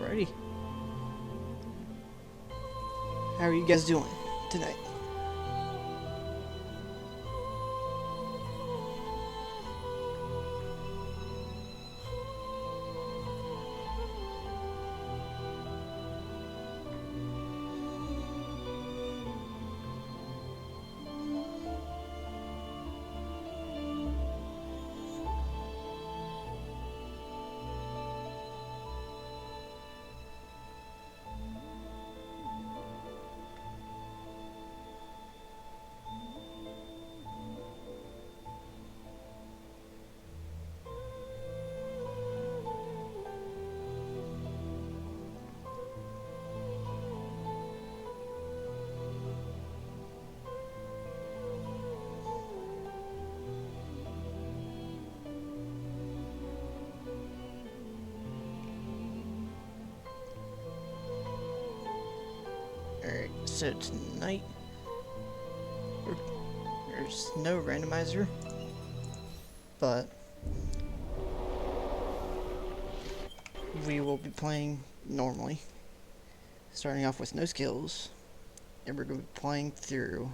Alrighty. How are you guys doing tonight? Alright, so tonight there's no randomizer, but we will be playing normally, starting off with no skills, and we're going to be playing through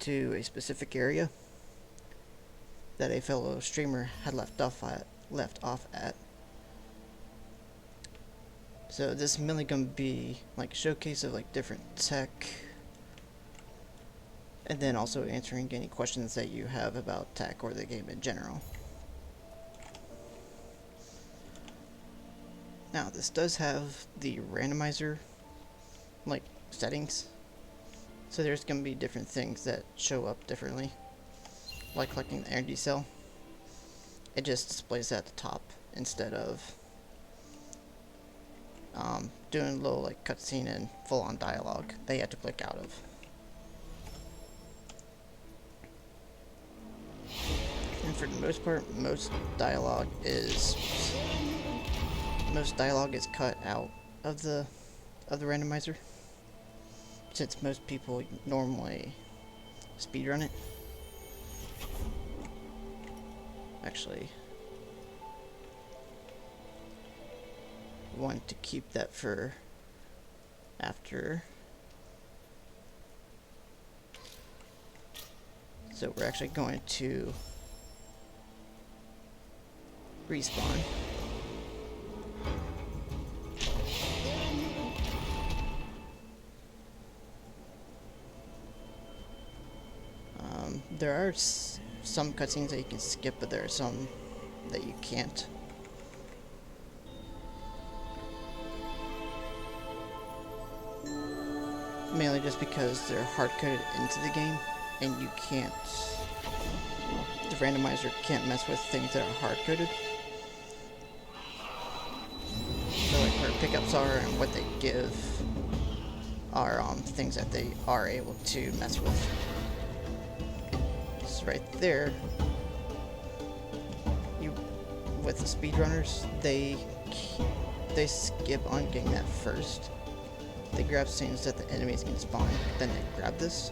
to a specific area that a fellow streamer had left off at. So this is mainly going to be like a showcase of like different tech, and then also answering any questions that you have about tech or the game in general. Now this does have the randomizer like settings, so there's going to be different things that show up differently, like collecting the energy cell. It just displays at the top instead of doing a little like cutscene and full-on dialogue that you have to click out of. And for the most part, most dialogue is cut out of the randomizer, since most people normally speedrun it. Actually, want to keep that for after. So we're actually going to respawn. There are some cutscenes that you can skip, but there are some that you can't. Mainly just because they're hard-coded into the game, and you can't... the randomizer can't mess with things that are hard-coded. So like where pickups are and what they give are things that they are able to mess with. So right there, with the speedrunners, they skip on getting that first. They grab scenes that the enemies can spawn, then they grab this,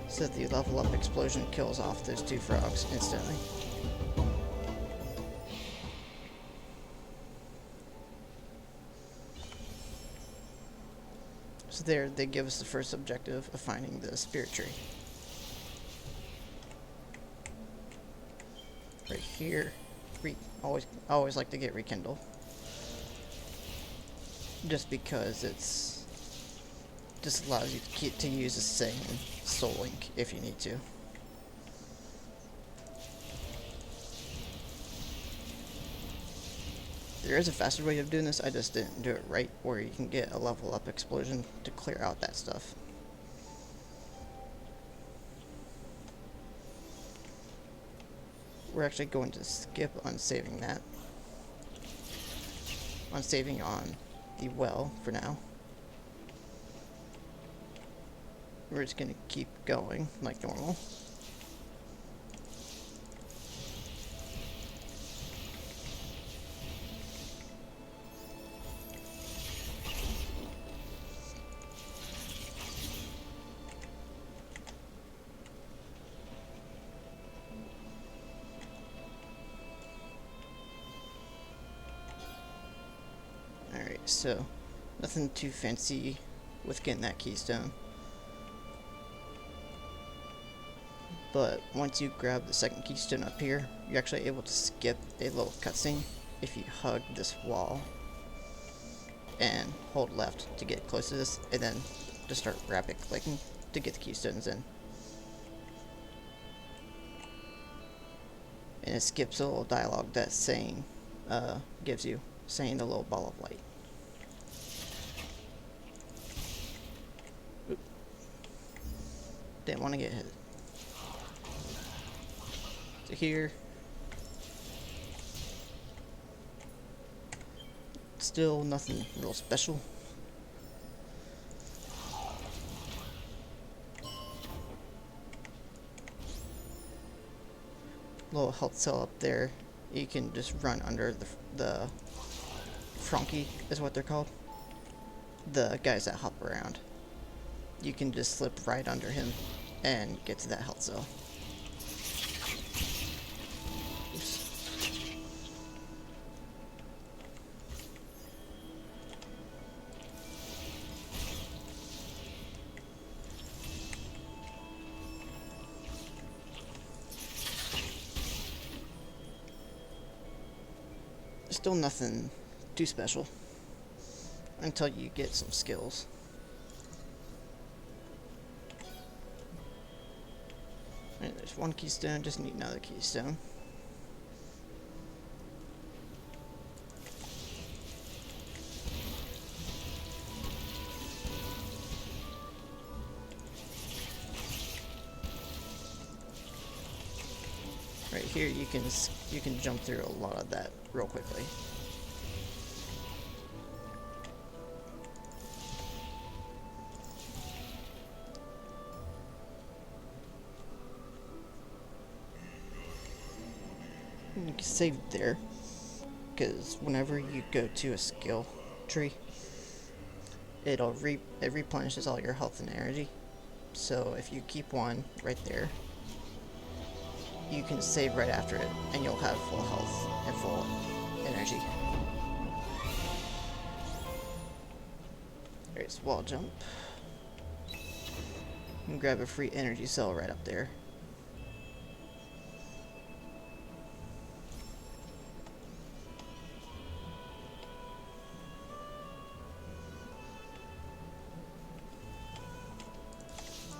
so that the level up explosion kills off those two frogs instantly. So there, they give us the first objective of finding the spirit tree. Right here, always like to get rekindle, just because it's just allows you to use the same soul link if you need to. There is a faster way of doing this, I just didn't do it right, where you can get a level up explosion to clear out that stuff. We're actually going to skip on saving that. On saving on the well for now. We're just gonna keep going like normal. so nothing too fancy with getting that keystone. But once you grab the second keystone up here, you're actually able to skip a little cutscene if you hug this wall and hold left to get close to this, and then just start rapid clicking to get the keystones in. And it skips a little dialogue that saying gives you, saying the little ball of light. Oop. Didn't want to get hit. So here, still nothing real special. Little health cell up there. You can just run under the Frankie is what they're called. The guys that hop around. You can just slip right under him and get to that health cell. Oops. Still nothing too special until you get some skills. Alright, there's one keystone, just need another keystone. Right here you can jump through a lot of that real quickly. You can save there, because whenever you go to a skill tree, it replenishes all your health and energy. So if you keep one right there, you can save right after it, and you'll have full health and full energy. There's wall jump. You can grab a free energy cell right up there.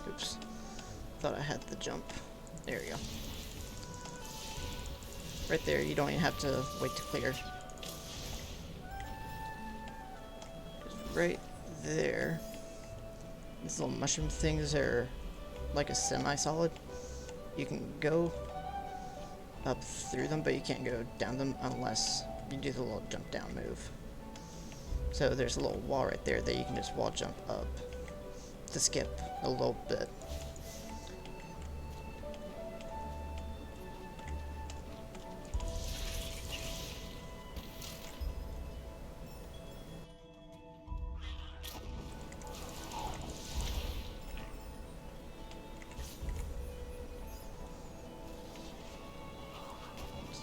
Oops. Thought I had the jump. There we go. Right there, you don't even have to wait to clear. Just right there. These little mushroom things are like a semi-solid. You can go up through them, but you can't go down them unless you do the little jump down move. So there's a little wall right there that you can just wall jump up to skip a little bit.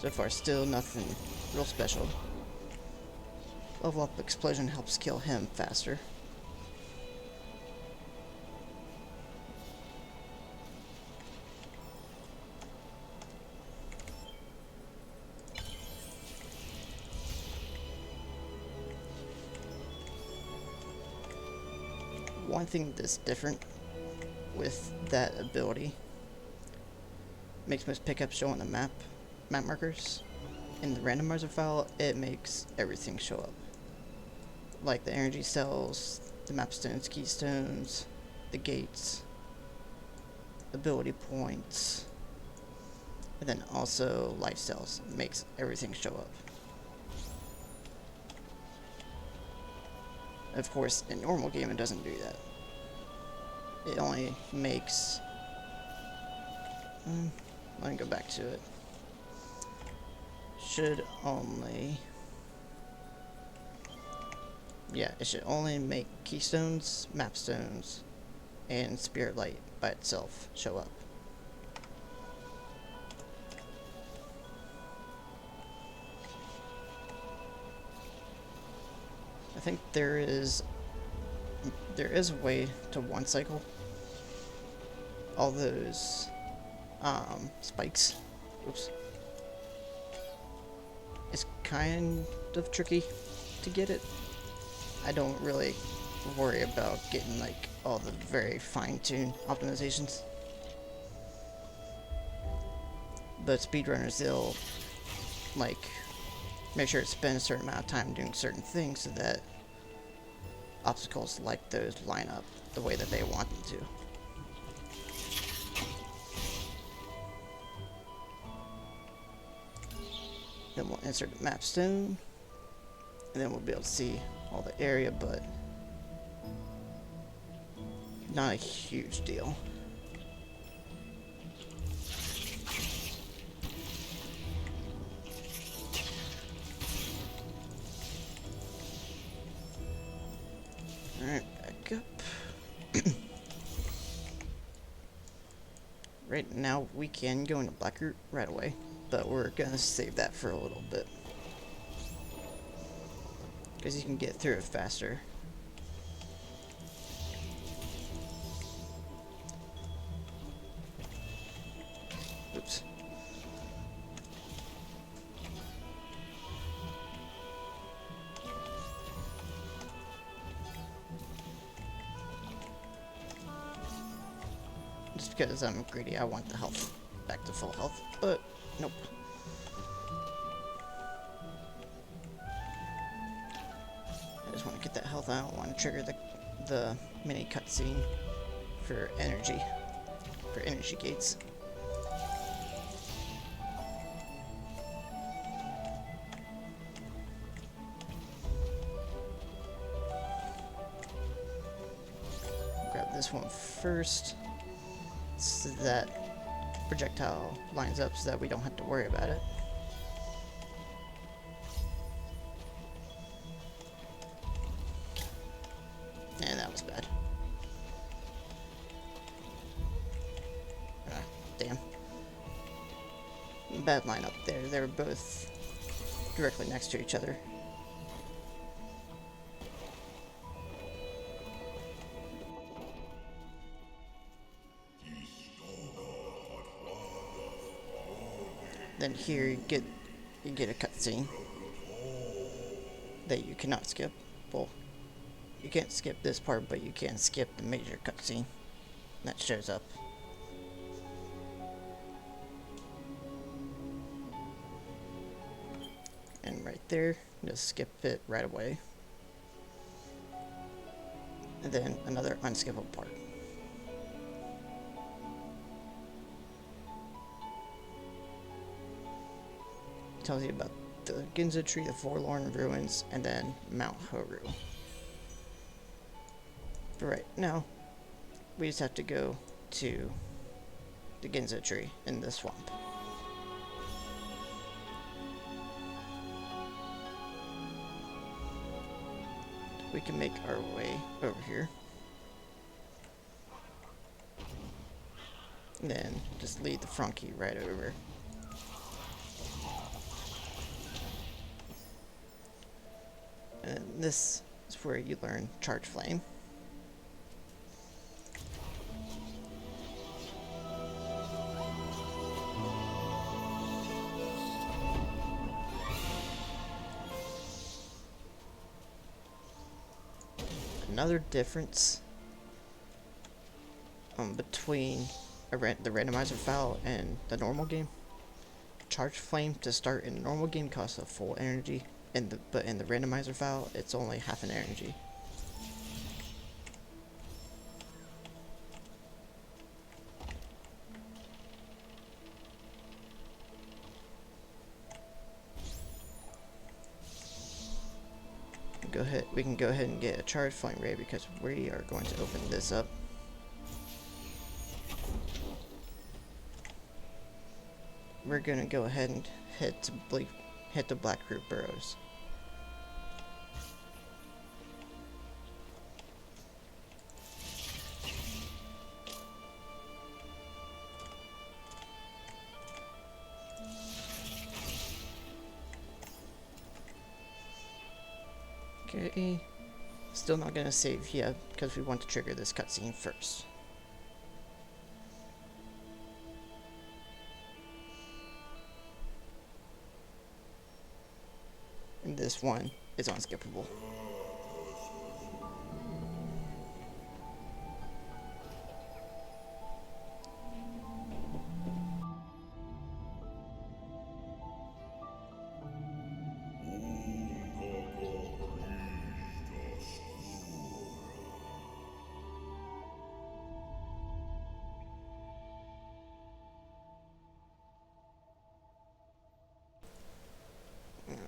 So far, still nothing real special. Level up explosion helps kill him faster. One thing that's different with that ability makes most pickups show on the map markers. In the randomizer file, it makes everything show up. Like the energy cells, the map stones, keystones, the gates, ability points, and then also life cells. Makes everything show up. Of course, in normal game, it doesn't do that. It only makes... let me go back to it. Should only... yeah, it should only make keystones, map stones, and spirit light by itself show up. I think there is a way to one cycle all those spikes. Oops. It's kind of tricky to get it. I don't really worry about getting like all the very fine-tuned optimizations. But speedrunners, they'll like make sure to spend a certain amount of time doing certain things so that obstacles like those line up the way that they want them to. Then we'll insert the map stone, and then we'll be able to see all the area, but not a huge deal. Alright, back up. Right now, we can go into Blackroot right away, but we're gonna save that for a little bit. Because you can get through it faster. Oops. Just because I'm greedy, I want the health back to full health, but nope. I just want to get that health. I don't want to trigger the mini cutscene for energy gates. Grab this one first, so that projectile lines up so that we don't have to worry about it. And that was bad. Ah, damn. Bad line up there. They were both directly next to each other. Then here you get a cutscene that you cannot skip. Well, you can't skip this part, but you can skip the major cutscene that shows up. And right there, just skip it right away. And then another unskippable part. Tells you about the Ginza Tree, the Forlorn Ruins, and then Mount Horu. But right now, we just have to go to the Ginza Tree in the swamp. We can make our way over here. And then just lead the Frankie right over. And this is where you learn Charge Flame. Another difference between the randomizer file and the normal game. Charge Flame to start in the normal game costs a full energy, but in the randomizer file it's only half an energy. We can go ahead and get a Charge Flame Ray because we are going to open this up. We're gonna go ahead and hit the Blackroot Burrows. Okay. Still not gonna save yet because we want to trigger this cutscene first. And this one is unskippable.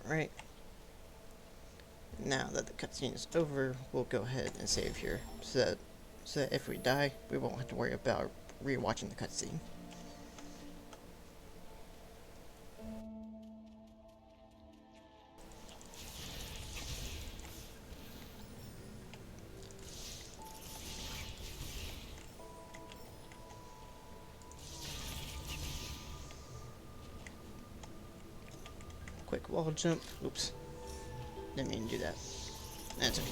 Alright. Now that the cutscene is over, we'll go ahead and save here so that if we die, we won't have to worry about rewatching the cutscene. Quick wall jump. Oops. Didn't mean to do that. That's okay.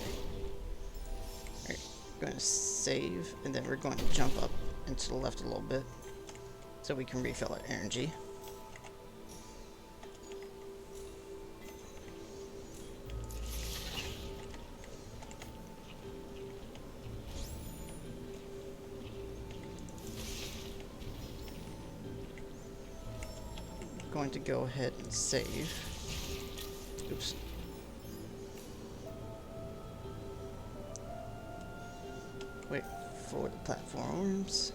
Alright, we're going to save, and then we're going to jump up and to the left a little bit so we can refill our energy. Going to go ahead and save. Oops. Wait for the platforms.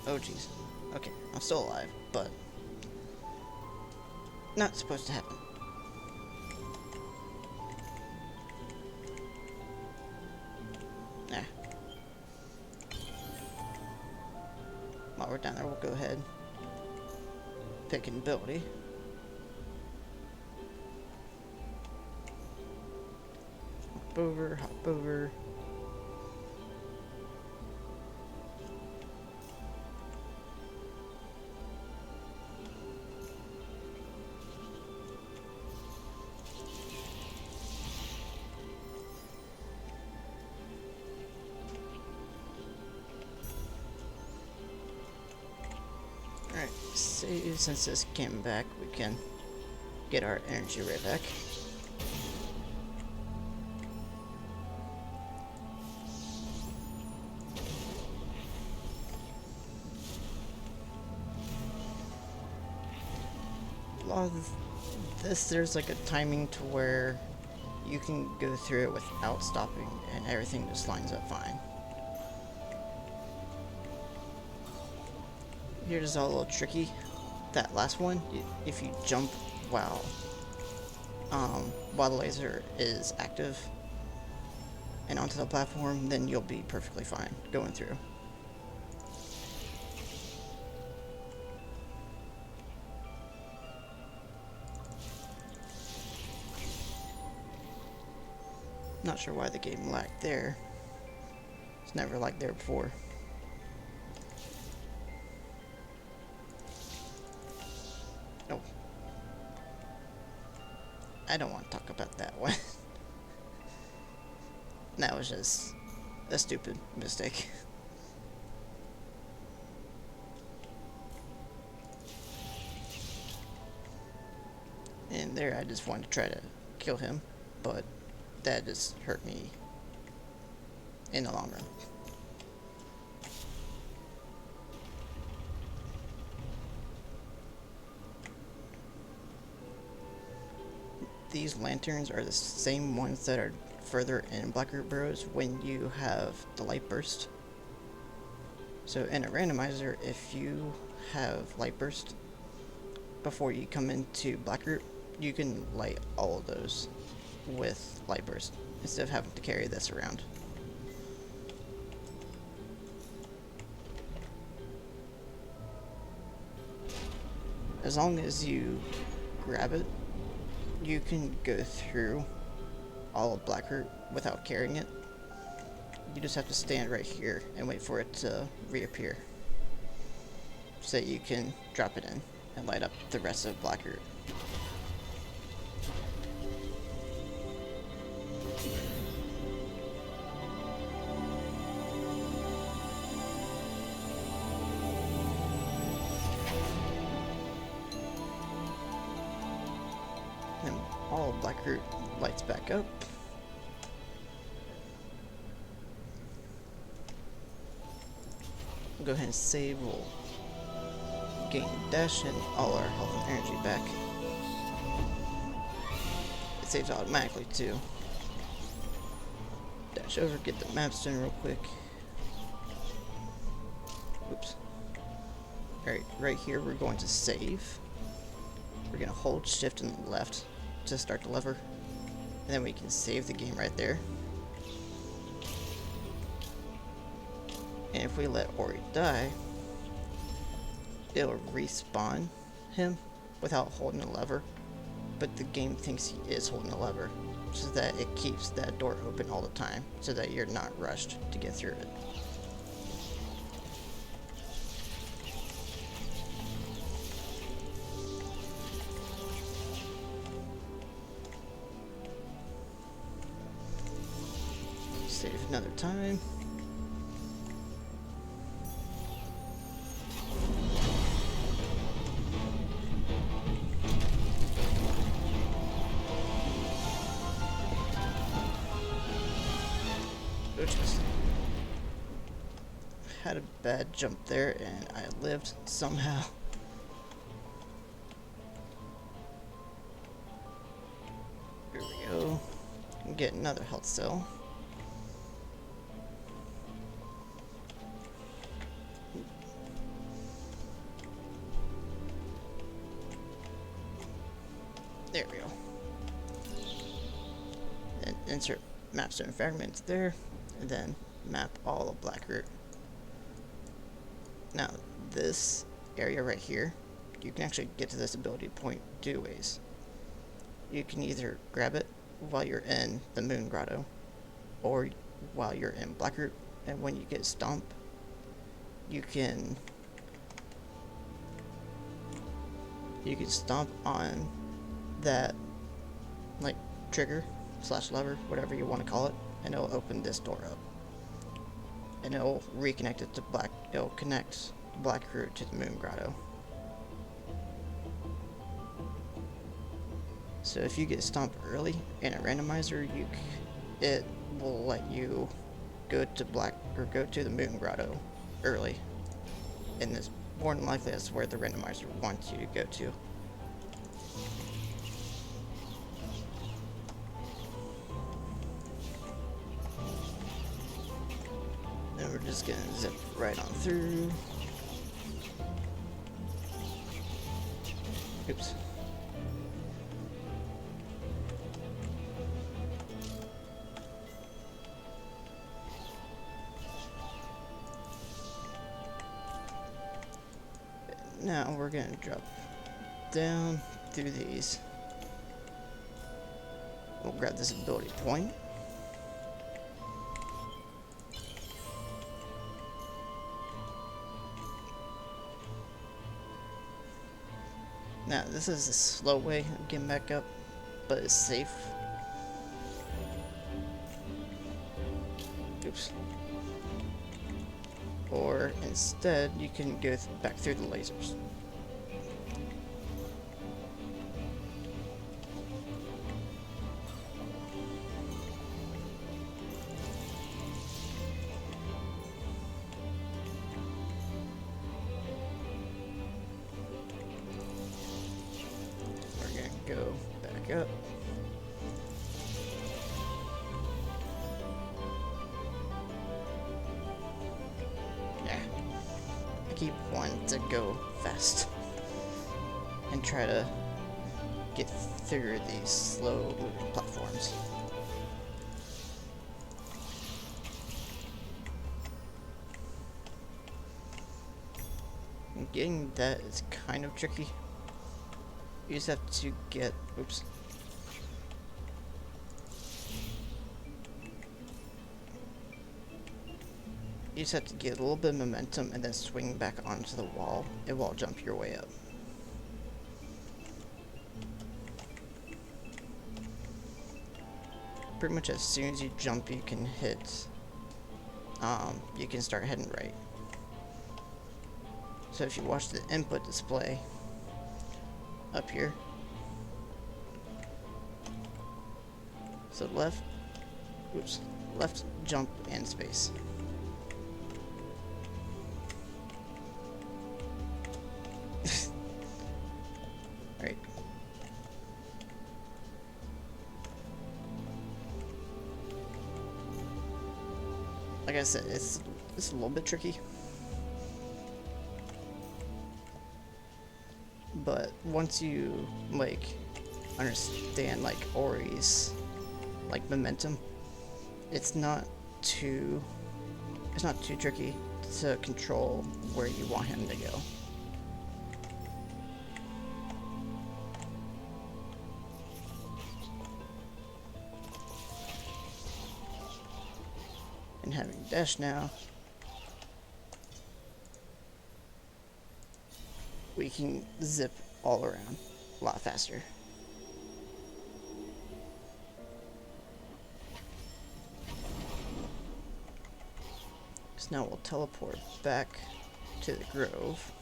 Oh jeez. Okay, I'm still alive, but not supposed to happen. Nah. While we're down there, we'll go ahead. Pick an ability. Hop over, hop over. Alright, since this came back, we can get our energy right back. A lot of this, there's like a timing to where you can go through it without stopping and everything just lines up fine. Here's all a little tricky. That last one, if you jump while the laser is active and onto the platform, then you'll be perfectly fine going through. Not sure why the game lagged there. It's never lagged there before. Oh. I don't want to talk about that one. That was just a stupid mistake. And there I just wanted to try to kill him, but that just hurt me in the long run. These lanterns are the same ones that are further in Blackroot Burrows when you have the light burst. So in a randomizer, if you have light burst before you come into Blackroot, you can light all of those with light burst instead of having to carry this around. As long as you grab it, you can go through all of Blackroot without carrying it. You just have to stand right here and wait for it to reappear so that you can drop it in. and light up the rest of Black Root. And all of Black Root lights back up. We'll go ahead and save. We'll gain dash and all our health and energy back. It saves automatically too. Dash over, get the maps done real quick. Oops. Alright, right here we're going to save. We're going to hold shift and left to start the lever. And then we can save the game right there. And if we let Ori die, it'll respawn him without holding the lever. But the game thinks he is holding the lever, so that it keeps that door open all the time, so that you're not rushed to get through it. Save another time. Just had a bad jump there and I lived somehow. Here we go. Get another health cell. There we go. And insert mapstone fragments there. And then map all of Black Root. Now, this area right here, you can actually get to this ability point two ways. You can either grab it while you're in the Moon Grotto, or while you're in Black Root, and when you get Stomp, you can stomp on that, like, trigger / lever, whatever you want to call it, and it'll open this door up. And it'll reconnect it to it'll connect Black Root to the Moon Grotto. So if you get stomped early in a randomizer, it will let you go to the Moon Grotto early. And this more than likely that's where the randomizer wants you to go to. We're just gonna zip right on through. Oops. Now we're gonna drop down through these. We'll grab this ability point. Now, this is a slow way of getting back up, but it's safe. Oops. Or instead, you can go back through the lasers. Go back up. Yeah. I keep wanting to go fast and try to get through these slow moving platforms. And getting that is kind of tricky. You just have to get, oops. You just have to get a little bit of momentum and then swing back onto the wall. It will jump your way up. pretty much as soon as you jump, you can hit, you can start heading right. So if you watch the input display up here, so left, oops, left, jump, and space. Right. Like I said, it's a little bit tricky. But once you, like, understand, like, Ori's, like, momentum, it's not too tricky to control where you want him to go. And having dash now, we can zip all around a lot faster. So now we'll teleport back to the grove.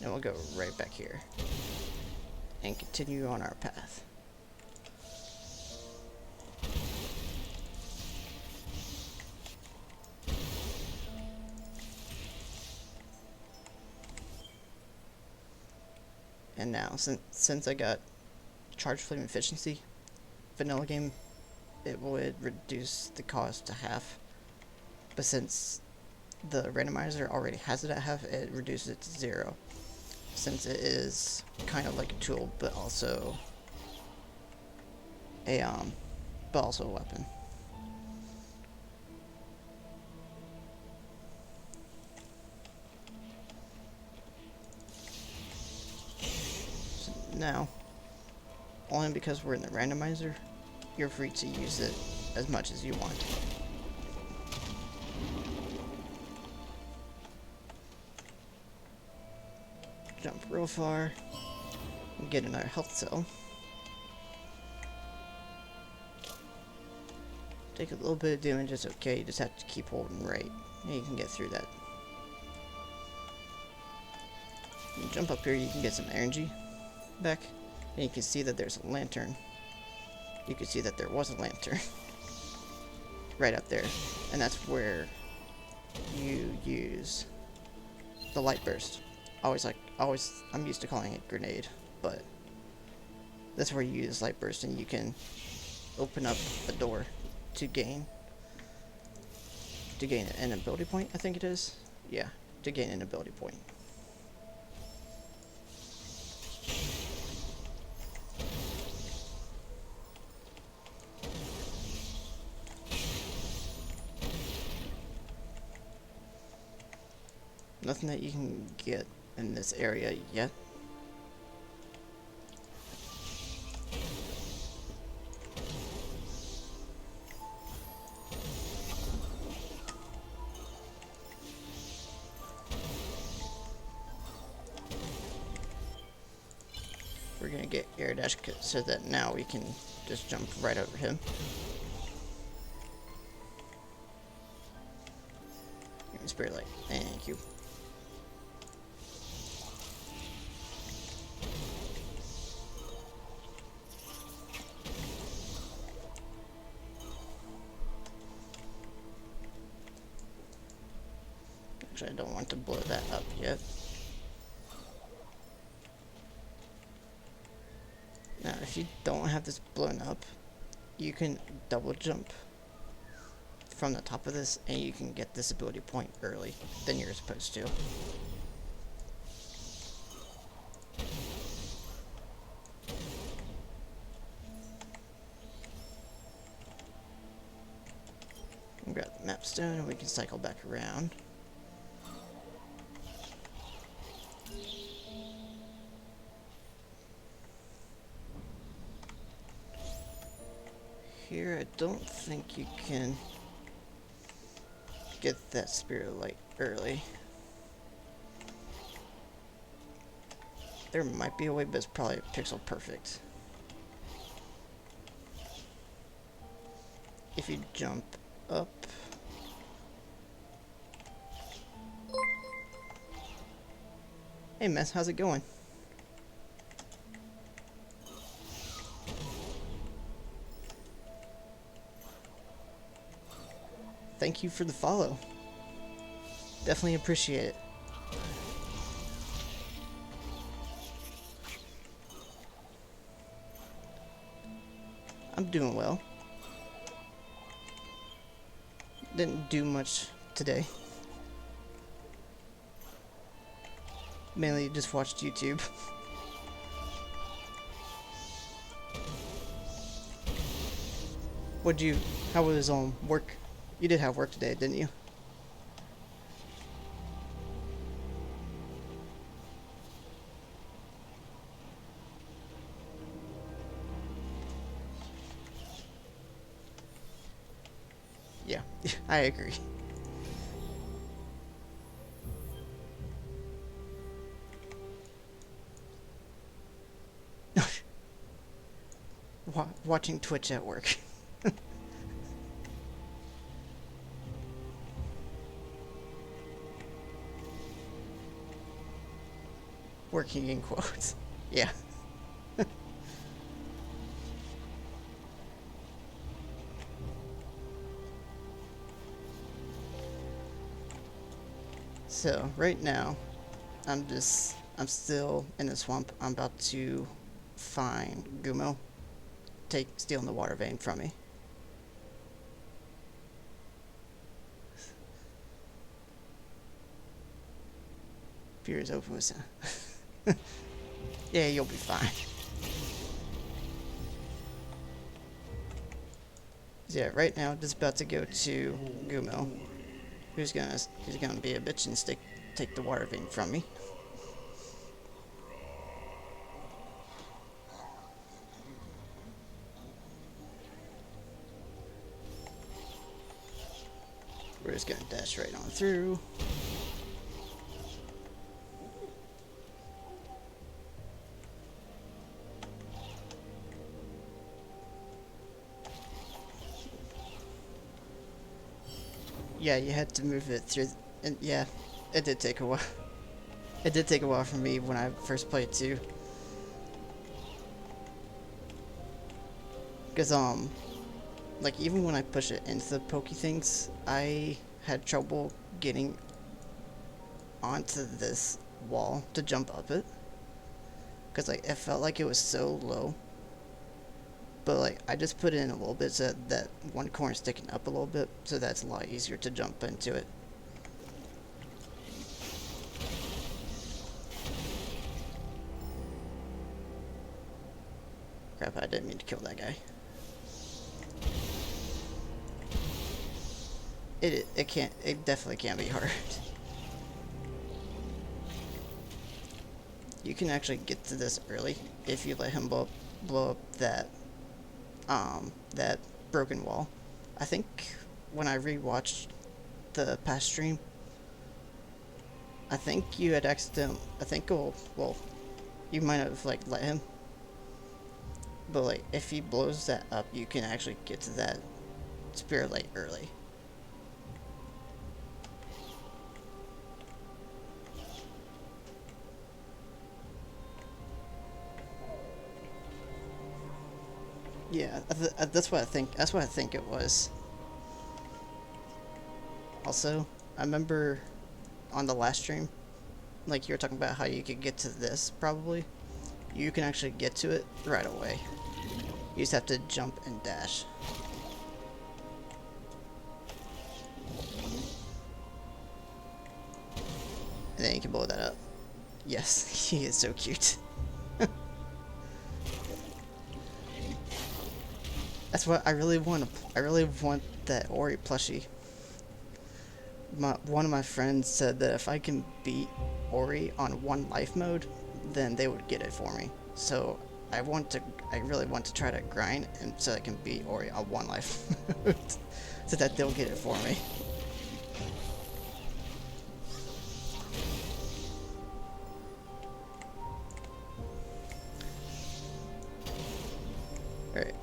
And we'll go right back here and continue on our path. And now, since I got charge flame efficiency, vanilla game, it would reduce the cost to half. But since the randomizer already has it at half, it reduces it to 0. Since it is kind of like a tool, but also a weapon. So now, only because we're in the randomizer, you're free to use it as much as you want. Jump real far, and get another health cell. Take a little bit of damage, it's okay, you just have to keep holding right, and you can get through that. You jump up here, you can get some energy back, and you can see that there's a lantern. You can see that there was a lantern right up there, and that's where you use the light burst. I'm used to calling it grenade, but that's where you use light burst, and you can open up a door to gain an ability point, I think it is. Yeah, to gain an ability point. Nothing that you can get in this area yet. We're gonna get air dash so that now we can just jump right over him. Give me spirit light. Thank you. Actually, I don't want to blow that up yet. Now, if you don't have this blown up, you can double jump from the top of this, and you can get this ability point early than you're supposed to. Grab the map stone, and we can cycle back around. Here, I don't think you can get that spirit light early. There might be a way, but it's probably pixel perfect. If you jump up. Hey Mess, how's it going? Thank you for the follow. Definitely appreciate it. I'm doing well. Didn't do much today. Mainly just watched YouTube. How was work? You did have work today, didn't you? Yeah, I agree. Watching Twitch at work. Working in quotes. Yeah. So, right now, I'm still in the swamp. I'm about to find Gumo. Stealing the water vein from me. Fear is open with yeah, you'll be fine. Yeah, right now, just about to go to Gumo. He's gonna be a bitch and take the water vein from me. We're just gonna dash right on through. Yeah, you had to move it through, and yeah, it did take a while. It did take a while for me when I first played too. Cause like even when I push it into the pokey things, I had trouble getting onto this wall to jump up it. Cause like it felt like it was so low. But like I just put it in a little bit so that one corner sticking up a little bit, so that's a lot easier to jump into it. Crap, I didn't mean to kill that guy. It definitely can be hard. You can actually get to this early if you let him blow up that broken wall. I think when I rewatched the past stream, I think you had well, you might have like let him, but like if he blows that up, you can actually get to that spirit light early. Yeah, that's what I think. That's what I think it was. Also, I remember on the last stream, like you were talking about how you could get to this probably. You can actually get to it right away. You just have to jump and dash. And then you can blow that up. Yes, he is so cute. That's what I really want. I really want that Ori plushie. One of my friends said that if I can beat Ori on one life mode, then they would get it for me. So I really want to try to grind, and so I can beat Ori on one life mode, so that they'll get it for me.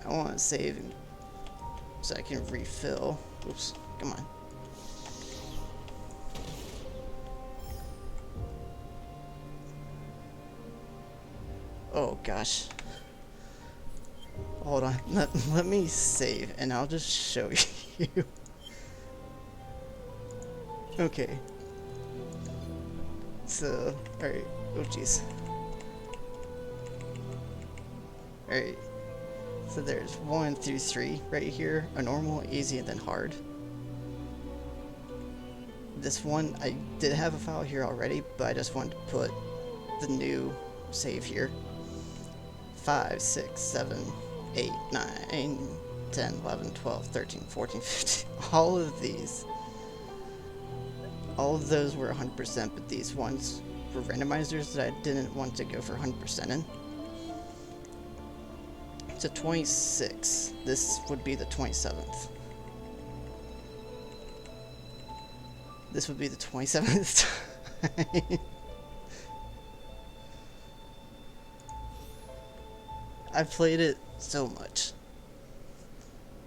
I want to save so I can refill. Oops, come on. Oh gosh. Hold on, let me save and I'll just show you. Okay. So, alright. Oh jeez. Alright. So there's 1 through 3 right here. A normal, easy, and then hard. This one, I did have a file here already, but I just wanted to put the new save here. 5, 6, 7, 8, 9, 10, 11, 12, 13, 14, 15. All of these. All of those were 100%, but these ones were randomizers that I didn't want to go for 100% in. So 26. This would be the 27th. This would be the 27th time. I've played it so much.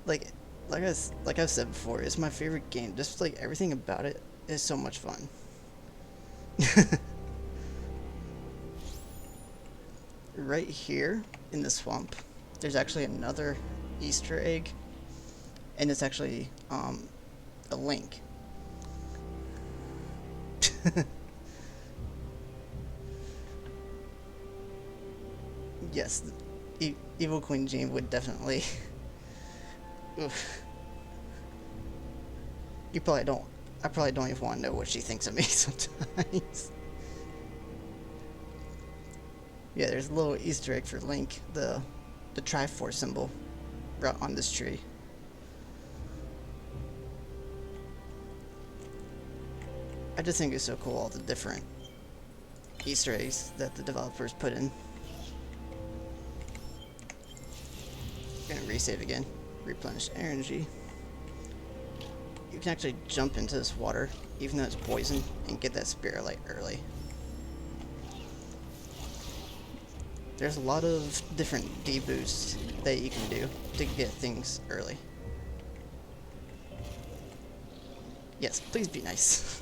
Like I've said before, it's my favorite game. Just like everything about it is so much fun. Right here in the swamp, there's actually another Easter egg, and it's actually a link. Yes, Evil Queen Jean would definitely. Oof. You probably don't. I probably don't even want to know what she thinks of me sometimes. Yeah, there's a little Easter egg for Link, the Triforce symbol, right on this tree. I just think it's so cool, all the different Easter eggs that the developers put in. Gonna resave again, replenish energy. You can actually jump into this water, even though it's poison, and get that Spirit Light early. There's a lot of different deboosts that you can do to get things early. Yes, please be nice.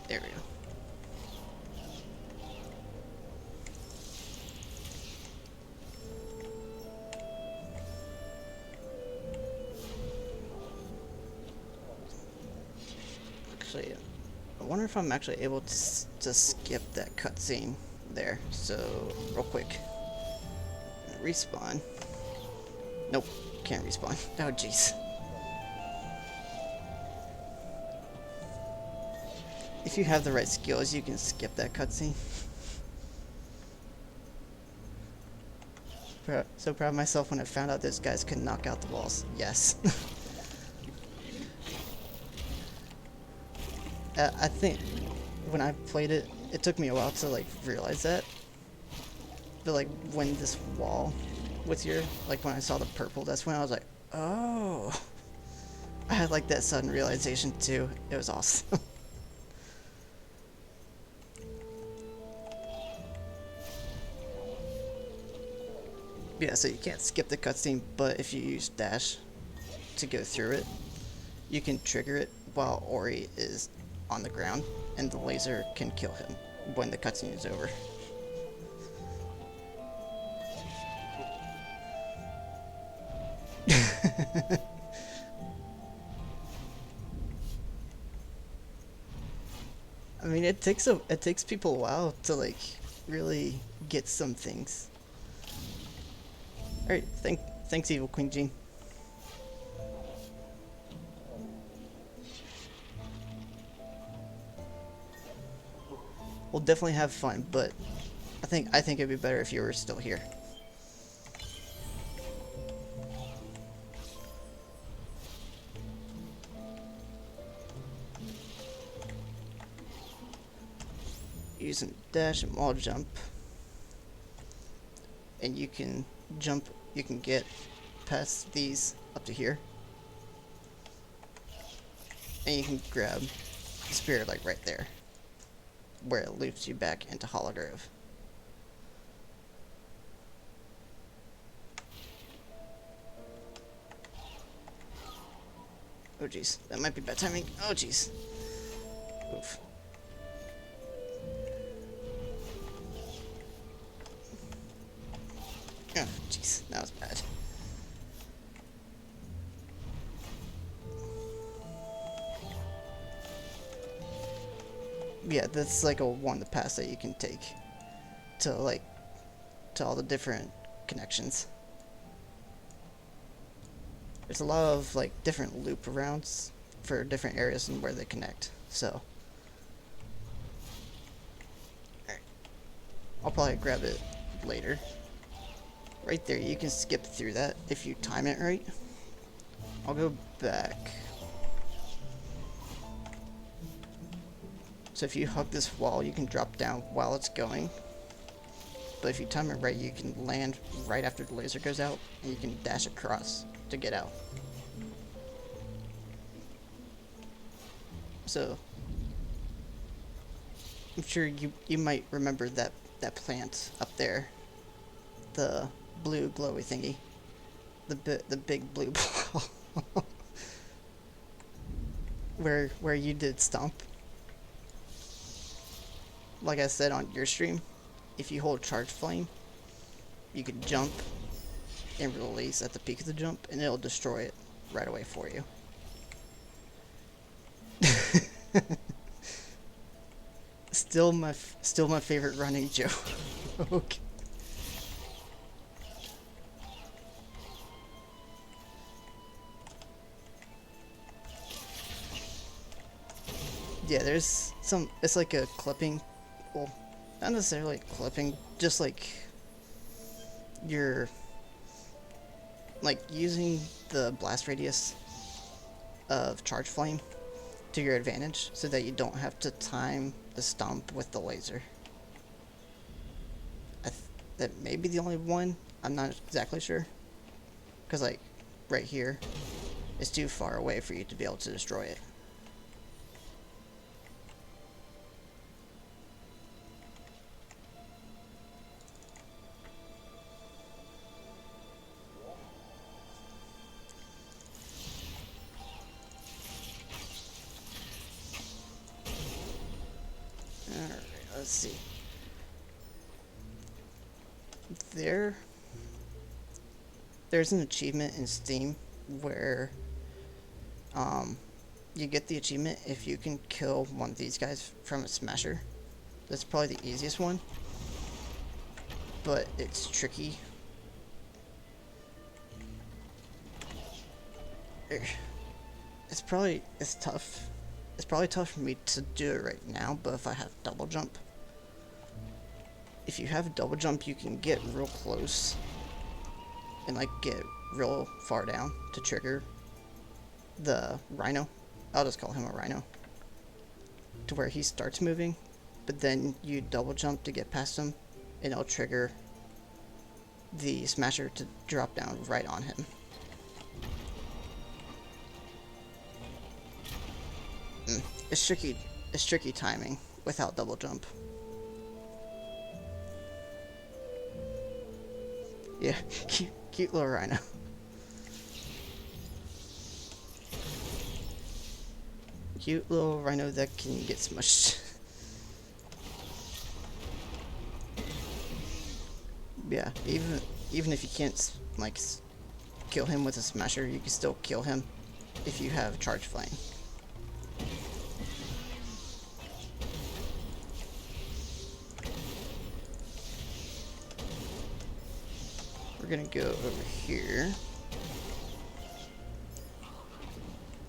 There we go. Actually, I wonder if I'm actually able to skip that cutscene there. So, real quick. Respawn. Nope, can't respawn. Oh, jeez. If you have the right skills, you can skip that cutscene. So proud of myself when I found out those guys could knock out the walls. Yes. I think when I played it, it took me a while to like realize that. But like when this wall was here, like when I saw the purple, that's when I was like, oh. I had like that sudden realization too. It was awesome. Yeah, so you can't skip the cutscene, but if you use dash to go through it, you can trigger it while Ori is on the ground, and the laser can kill him when the cutscene is over. I mean, it takes people a while to like really get some things. All right, thanks, Evil Queen Jean. We'll definitely have fun, but I think it'd be better if you were still here. Using dash and wall jump, and you can jump. You can get past these up to here, and you can grab the Spirit like right there. where it loops you back into Hollow Grove. Oh jeez, that might be bad timing. Oh jeez. Oof. Oh jeez, that was bad. Yeah, that's like a one to pass that you can take to to all the different connections. There's a lot of like different loop arounds for different areas and where they connect. So, alright, I'll probably grab it later. Right there, you can skip through that if you time it right. I'll go back. So if you hug this wall, you can drop down while it's going. But if you time it right, you can land right after the laser goes out, and you can dash across to get out. So I'm sure you might remember that plant up there, the blue glowy thingy, the big blue ball, where you did stomp. Like I said on your stream, if you hold charge flame, you can jump and release at the peak of the jump, and it'll destroy it right away for you. Still my favorite running joke. Yeah, there's some. It's like a clipping. Well, not necessarily clipping. Just like you're like using the blast radius of charge flame to your advantage, so that you don't have to time the stomp with the laser. That may be the only one. I'm not exactly sure, because like right here, it's too far away for you to be able to destroy it. Alright, let's see. There's an achievement in Steam where you get the achievement if you can kill one of these guys from a smasher. That's probably the easiest one, but it's tricky. It's tough. It's probably tough for me to do it right now, but if I have double jump. If you have double jump, you can get real close and like get real far down to trigger the rhino. I'll just call him a rhino. To where he starts moving, but then you double jump to get past him, and it'll trigger the smasher to drop down right on him. It's tricky timing without double jump. Yeah, cute little rhino. Cute little rhino that can get smushed. Yeah, even if you can't like kill him with a smasher, you can still kill him if you have charge flame. We're gonna go over here.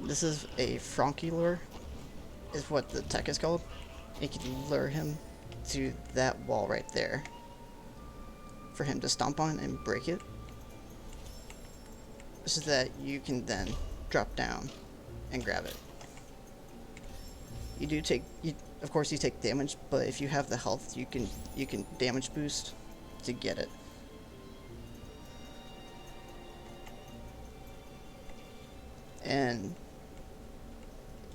This is a Frankie lure, is what the tech is called. You can lure him to that wall right there for him to stomp on and break it, so that you can then drop down and grab it. You do take, of course you take damage, but if you have the health, you can damage boost to get it. And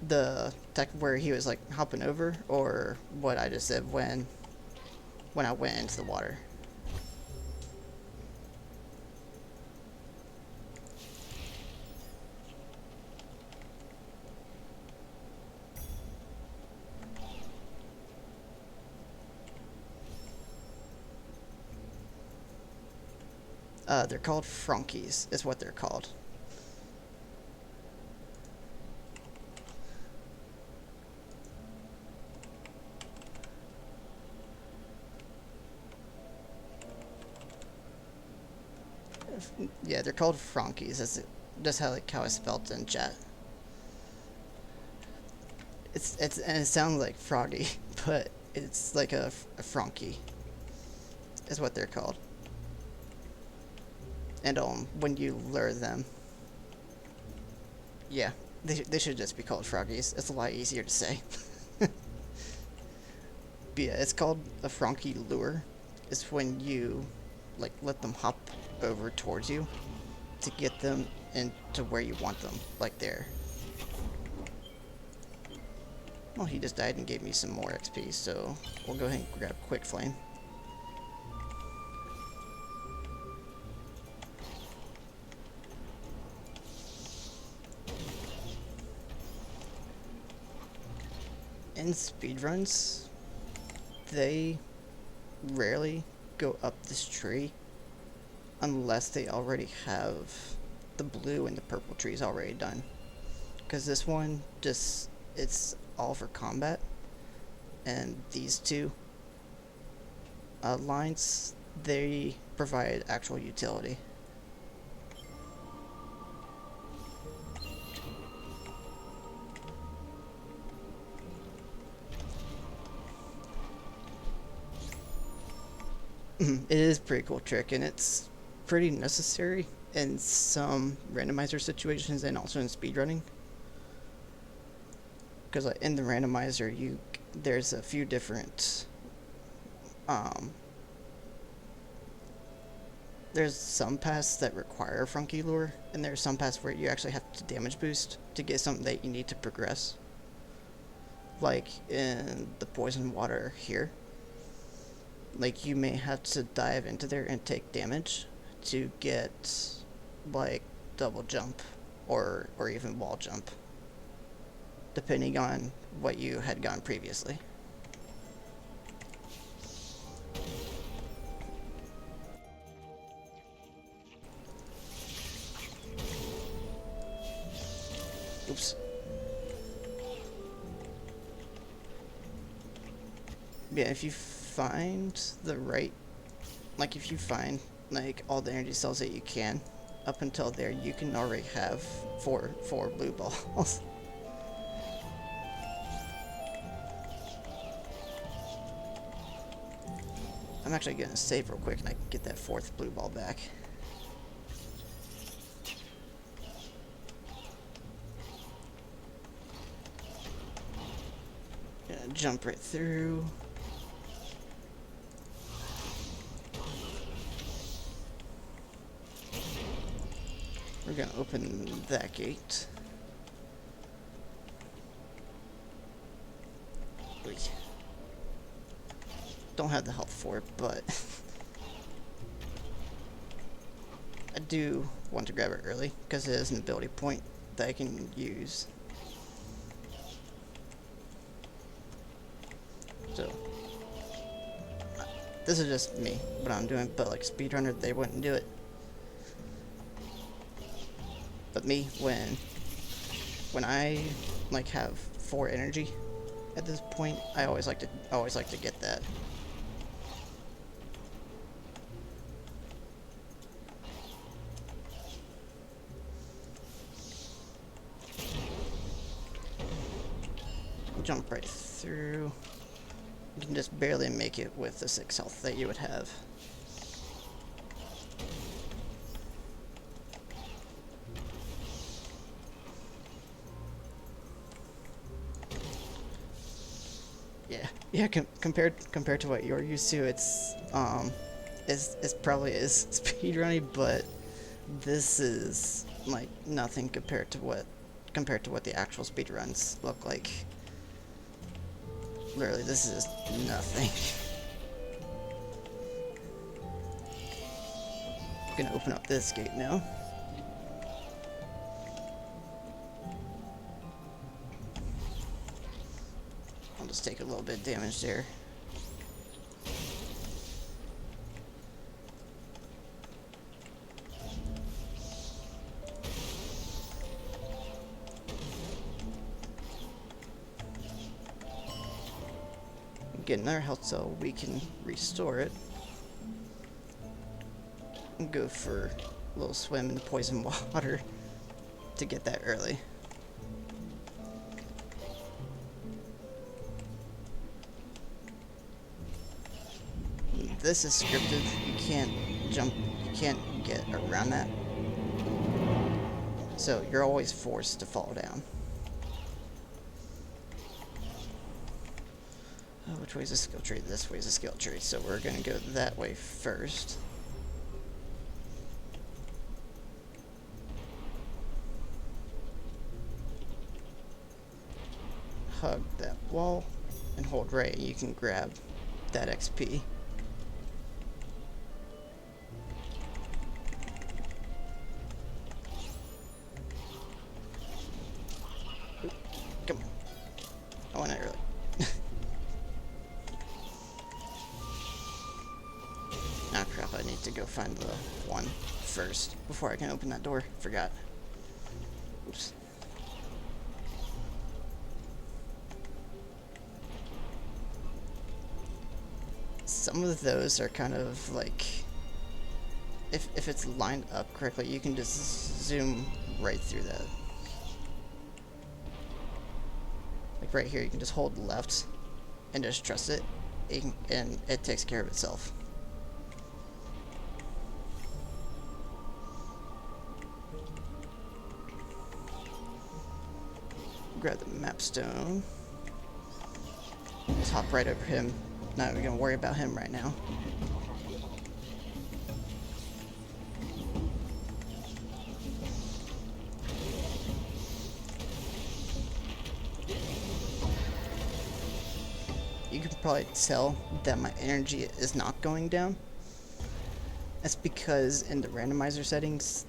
The tech where he was like hopping over, or what I just said when I went into the water. They're called Frankies, is what they're called. Yeah, they're called Frankies. That's how I spelled in chat. It's and it sounds like froggy, but it's like a Frankie is what they're called. And when you lure them, yeah, they should just be called froggies. It's a lot easier to say. But yeah, it's called a Frankie lure. It's when you like let them hop over towards you to get them into where you want them, like there. Well, he just died and gave me some more XP, so we'll go ahead and grab Quick Flame. In speedruns, they rarely go up this tree unless they already have the blue and the purple trees already done. Because this one it's all for combat, and these two lines, they provide actual utility. It is a pretty cool trick, and it's pretty necessary in some randomizer situations and also in speedrunning. Because like, in the randomizer, there's a few different there's some paths that require Frankie lure, and there's some paths where you actually have to damage boost to get something that you need to progress. Like in the poison water here, like you may have to dive into there and take damage to get like double jump or even wall jump, depending on what you had gotten previously. Oops. Yeah, if you find the right, like if you find like all the energy cells that you can, up until there you can already have four blue balls. I'm actually gonna save real quick and I can get that fourth blue ball back. Gonna jump right through. We're gonna open that gate. Wait. Don't have the health for it, but I do want to grab it early because it is an ability point that I can use. So this is just me, what I'm doing, but like speedrunner, they wouldn't do it. But me, when I like have 4 energy at this point, I always like to get that. Jump right through. You can just barely make it with the 6 health that you would have. Yeah, compared to what you're used to, it's probably is speedrunning, but this is like nothing compared to what compared to what the actual speedruns look like. Literally, this is nothing. I'm gonna open up this gate now. I'll just take a little bit of damage there. Get another health cell, we can restore it. And go for a little swim in the poison water to get that early. This is scripted, you can't jump, you can't get around that. So you're always forced to fall down. Oh, which way is the skill tree? This way is the skill tree, so we're gonna go that way first. Hug that wall and hold right, and you can grab that XP. Oop, come on. I went out early. Ah, crap, I need to go find the one first before I can open that door. Forgot. Oops. Some of those are kind of like, if it's lined up correctly, you can just zoom right through that. Like right here, you can just hold left and just trust it, and it takes care of itself. Grab the map stone. Just hop right over him. Not even gonna worry about him right now. You can probably tell that my energy is not going down. That's because in the randomizer settings,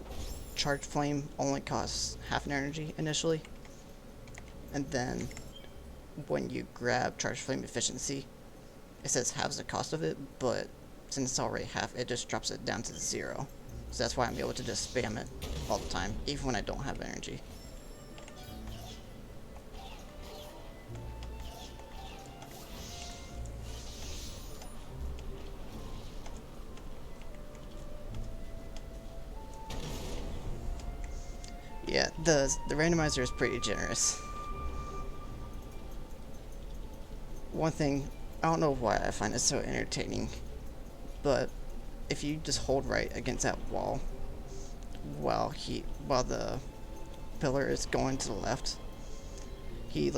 Charge Flame only costs half an energy initially. And then when you grab Charge Flame Efficiency, it says halves the cost of it, but since it's already half, it just drops it down to 0. So that's why I'm able to just spam it all the time, even when I don't have energy. Yeah, the randomizer is pretty generous. One thing, I don't know why I find it so entertaining, but if you just hold right against that wall while the pillar is going to the left, he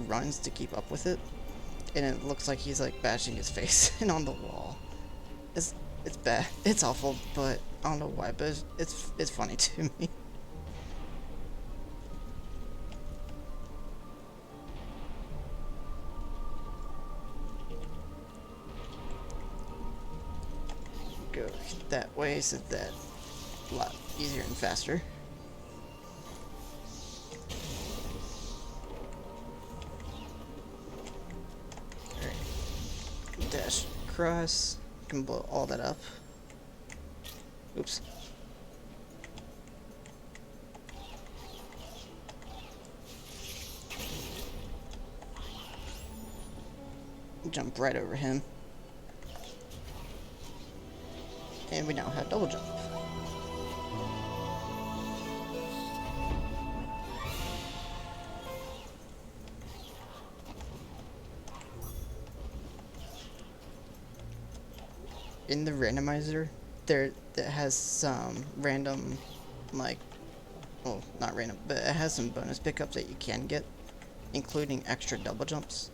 runs to keep up with it, and it looks like he's like bashing his face in on the wall. It's bad. It's awful, but I don't know why, but it's funny to me. Go that way so that's a lot easier and faster. Alright. Dash across. Can blow all that up. Oops. Jump right over him. And we now have double jump. In the randomizer, that has some random, like, well, not random, but it has some bonus pickups that you can get, including extra double jumps.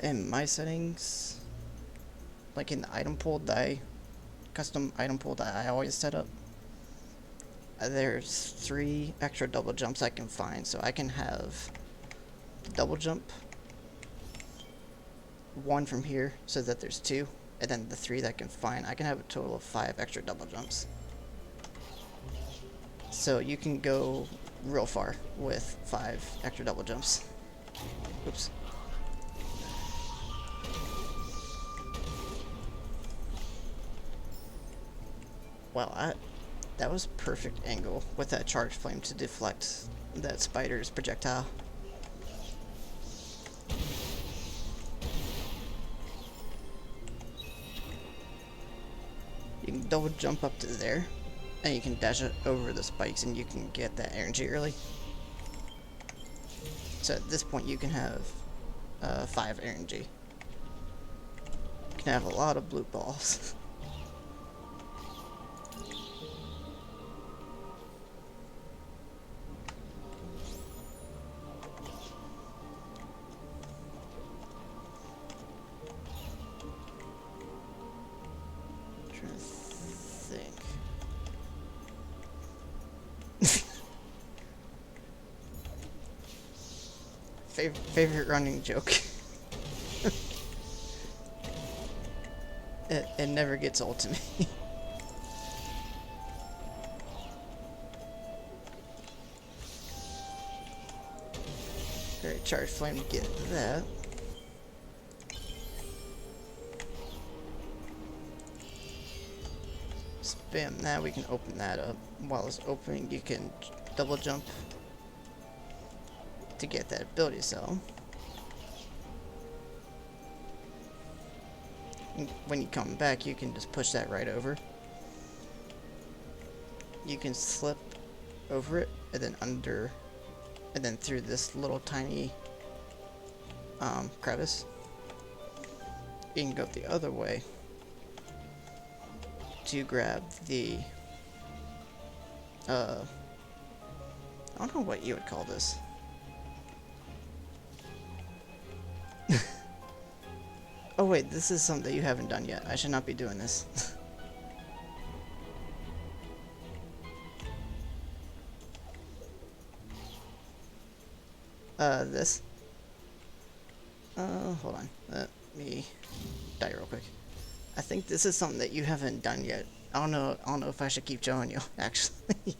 In my settings, like in the item pool that custom item pool that I always set up, there's 3 extra double jumps I can find, so I can have the double jump, 1 from here, so that there's 2, and then the 3 that I can find. I can have a total of 5 extra double jumps. So you can go real far with 5 extra double jumps. Oops. Wow, that was perfect angle with that charge flame to deflect that spider's projectile. You can double jump up to there, and you can dash it over the spikes, and you can get that energy early. So at this point, you can have 5 energy. You can have a lot of blue balls. Trying to think. Favorite running joke. It never gets old to me. Alright, charge flame to get that. Spam that, we can open that up. While it's opening, you can double jump to get that ability cell. And when you come back, you can just push that right over. You can slip over it, and then under, and then through this little tiny crevice. You can go the other way to grab the I don't know what you would call this. Oh wait, this is something that you haven't done yet. I should not be doing this. This. Hold on. Let me die real quick. I think this is something that you haven't done yet. I don't know if I should keep showing you, actually.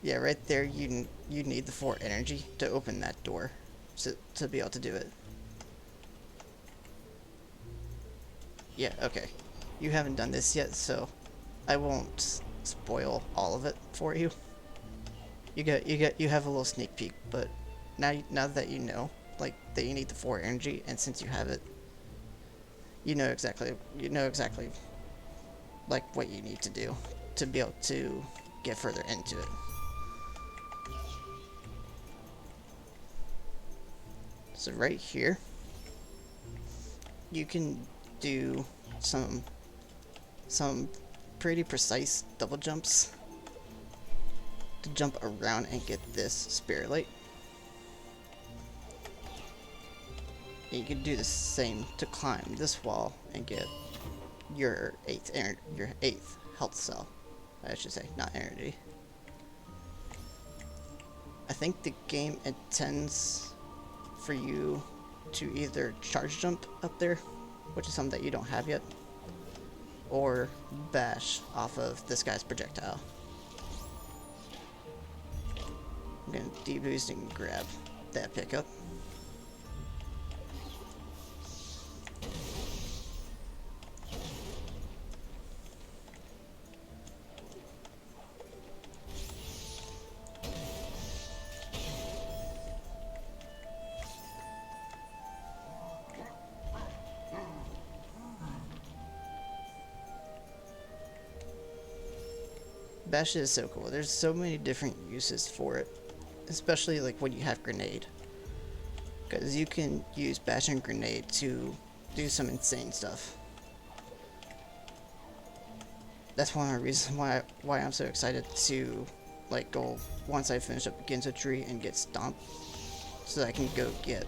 Yeah, right there. You need the 4 energy to open that door, to be able to do it. Yeah, okay. You haven't done this yet, so I won't spoil all of it for you. You have a little sneak peek, but now that you know, like, that you need the 4 energy, and since you have it, you know exactly like what you need to do to be able to get further into it. So right here, you can do some pretty precise double jumps to jump around and get this spirit light. And you can do the same to climb this wall and get your 8th health cell. I should say, not energy. I think the game intends for you to either charge jump up there, which is something that you don't have yet, or bash off of this guy's projectile. I'm gonna deboost and grab that pickup. Bash is so cool. There's so many different uses for it, especially like when you have grenade, because you can use bash and grenade to do some insane stuff. That's one of the reasons why I'm so excited to like go once I finish up Ginzo Tree and get Stomp, so I can go get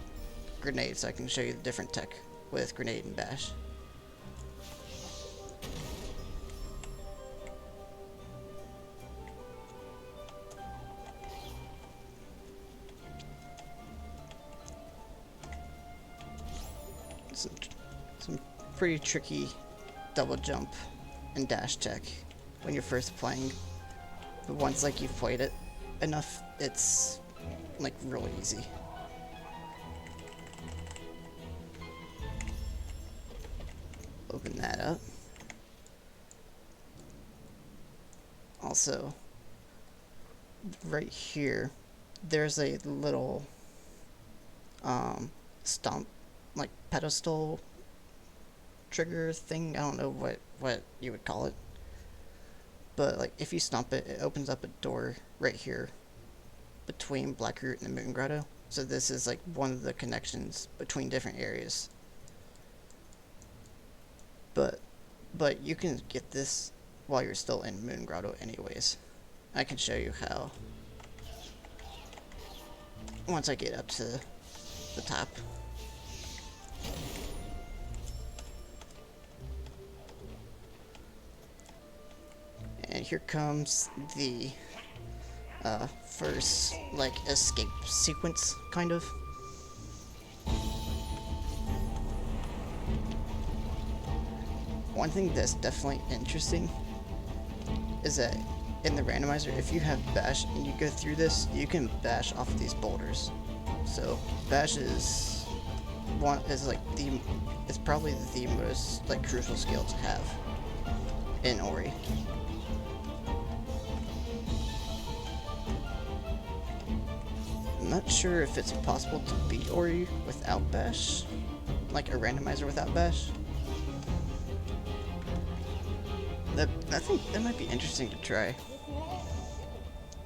grenades, so I can show you the different tech with grenade and bash. Some pretty tricky double jump and dash tech when you're first playing, but once like you've played it enough, it's like really easy. Open that up. Also, right here, there's a little stomp, like pedestal trigger thing. I don't know what you would call it, but like if you stomp it, it opens up a door right here between Blackroot and the Moon Grotto. So this is like one of the connections between different areas. But you can get this while you're still in Moon Grotto anyways. I can show you how once I get up to the top. And here comes the first like escape sequence, kind of. One thing that's definitely interesting is that in the randomizer, if you have bash and you go through this, you can bash off of these boulders. So bash is it's probably the most like crucial skill to have in Ori. I'm not sure if it's possible to beat Ori without bash, like a randomizer without bash. I think that might be interesting to try,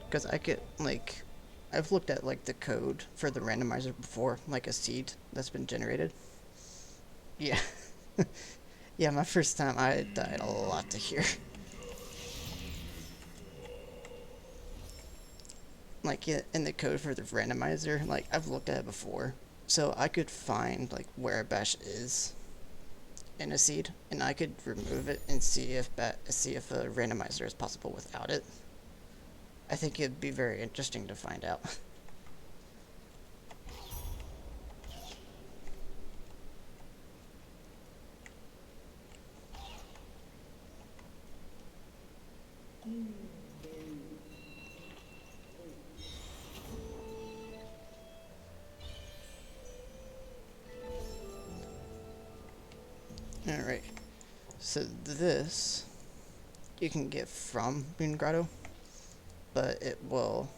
because I could like, I've looked at like the code for the randomizer before, like a seed that's been generated. Yeah, yeah. My first time, I died a lot to here. Like in the code for the randomizer, like I've looked at it before, so I could find like where a bash is in a seed, and I could remove it and see if a randomizer is possible without it. I think it'd be very interesting to find out. Alright, so this you can get from Moon Grotto, but it will,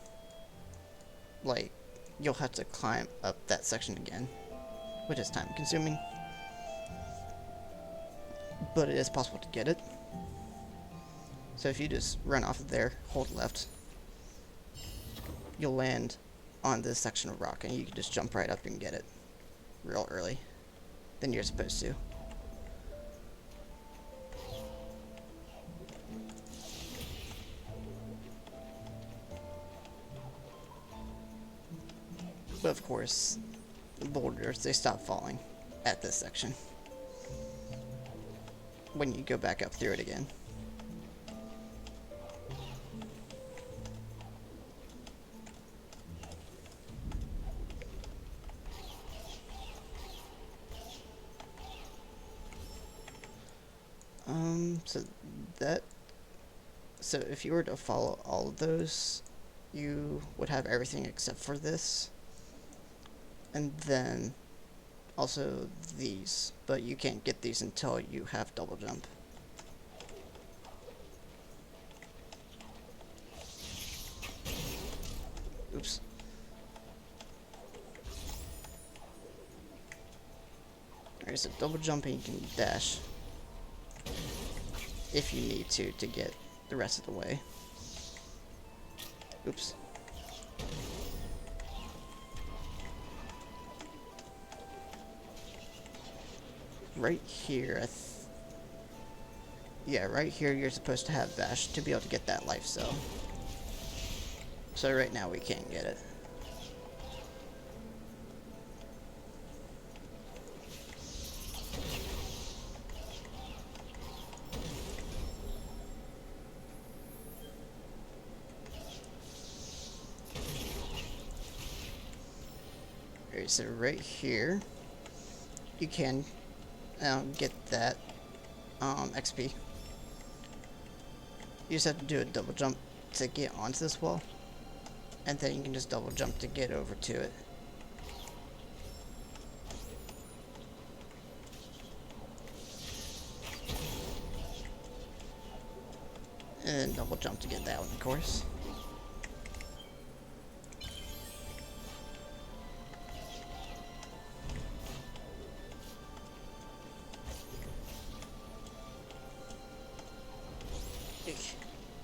like, you'll have to climb up that section again, which is time consuming, but it is possible to get it. So if you just run off of there, hold left, you'll land on this section of rock, and you can just jump right up and get it real early than you're supposed to. But of course, the boulders, they stop falling at this section when you go back up through it again. So if you were to follow all of those, you would have everything except for this. And then also these, but you can't get these until you have double jump. Oops. Alright, so double jump and you can dash if you need to get the rest of the way. Oops. Right here, yeah, right here you're supposed to have bash to be able to get that life cell. So right now we can't get it. Alright, so right here, you can get that XP. You just have to do a double jump to get onto this wall, and then you can just double jump to get over to it. And then double jump to get that one, of course.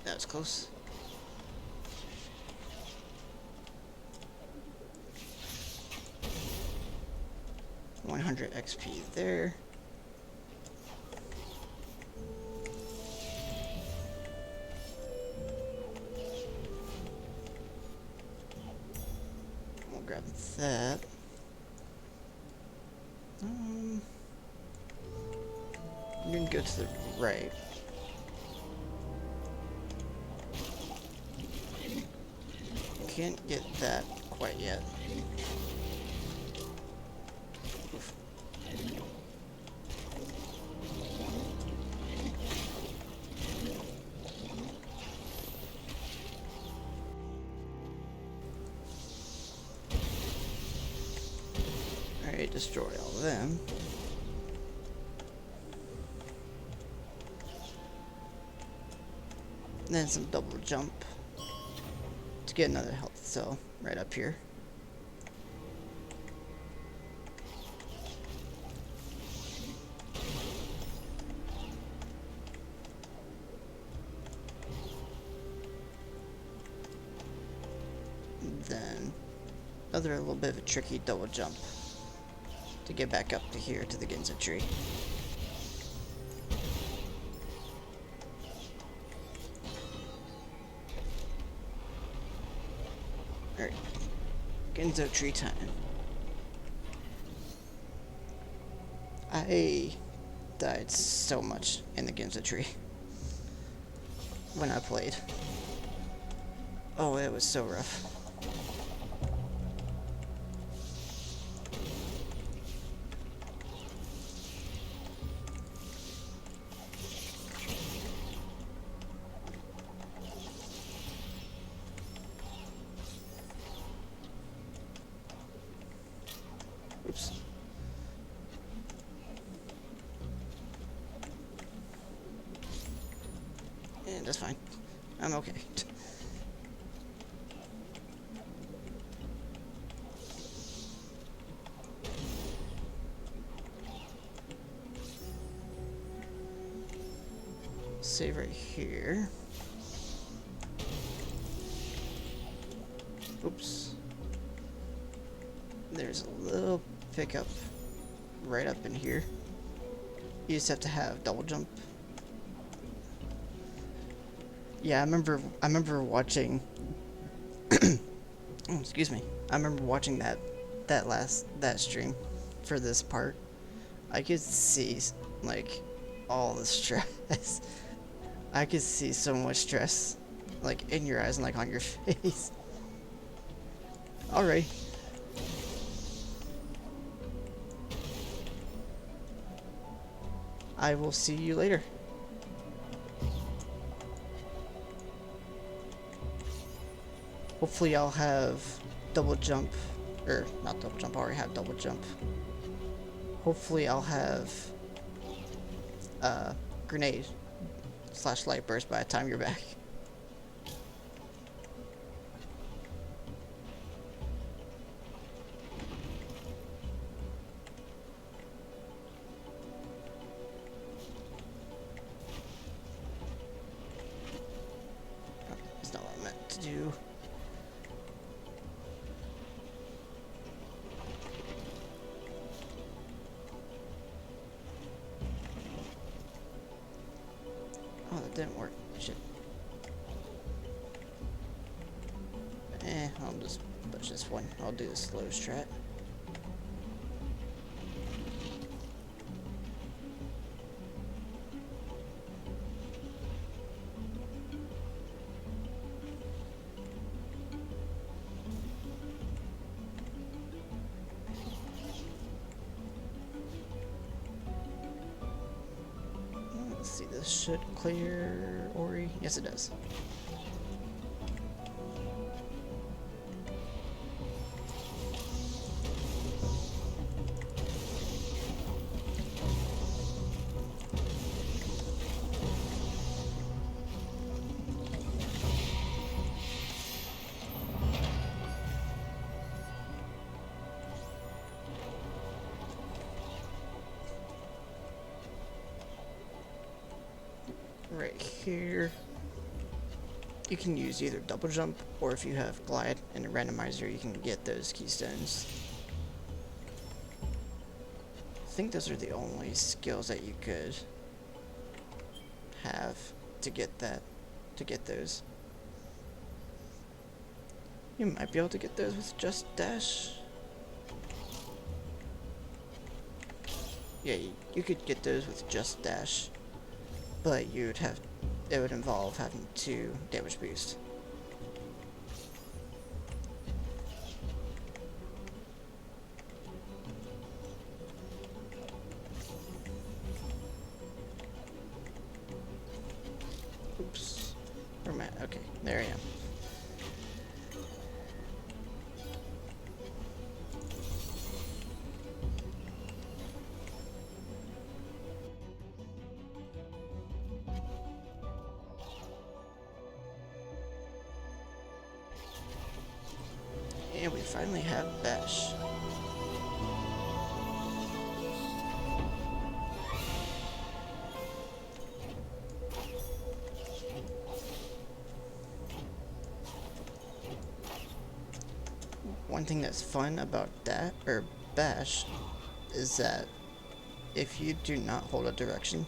That was close. $100 XP there. We'll grab that. You can go to the right. Can't get that quite yet. Oof. Alright, destroy all of them. And then some double jump to get another health cell right up here. Then another little bit of a tricky double jump to get back up to here to the Ginza tree. Alright, Ginzo tree time. I died so much in the Ginza tree when I played. Oh, it was so rough. Oops. And that's fine. I'm okay. Save right here. Oops. There's a little pickup right up in here. You just have to have double jump. Yeah, I remember watching oh, excuse me. I remember watching that stream for this part. I could see like all the stress. I could see so much stress like in your eyes and like on your face. Alright. I will see you later. Hopefully I'll have double jump, or not double jump, I already have double jump. Hopefully I'll have grenade / light burst by the time you're back. That's not what I meant to do. Oh, that didn't work. Shit. I'll just push this one. I'll do the slow strat. this should clear Ori. Yes, it does. Right here, you can use either double jump, or if you have glide and a randomizer, you can get those keystones. I think those are the only skills that you could have to get those. You might be able to get those with just dash. Yeah, you could get those with just dash, but it would involve having 2 damage boost. Oops. Where am I? Okay, there I am. And we finally have Bash. One thing that's fun about that, or Bash, is that if you do not hold a direction,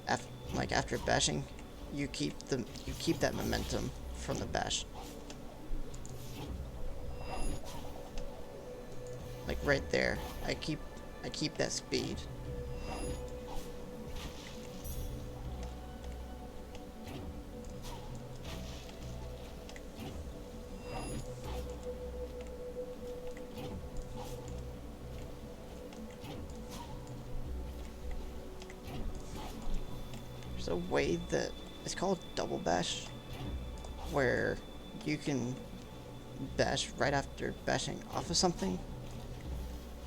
after bashing, you keep that momentum from the bash. Like right there, I keep that speed. There's a way that it's called double bash, where you can bash right after bashing off of something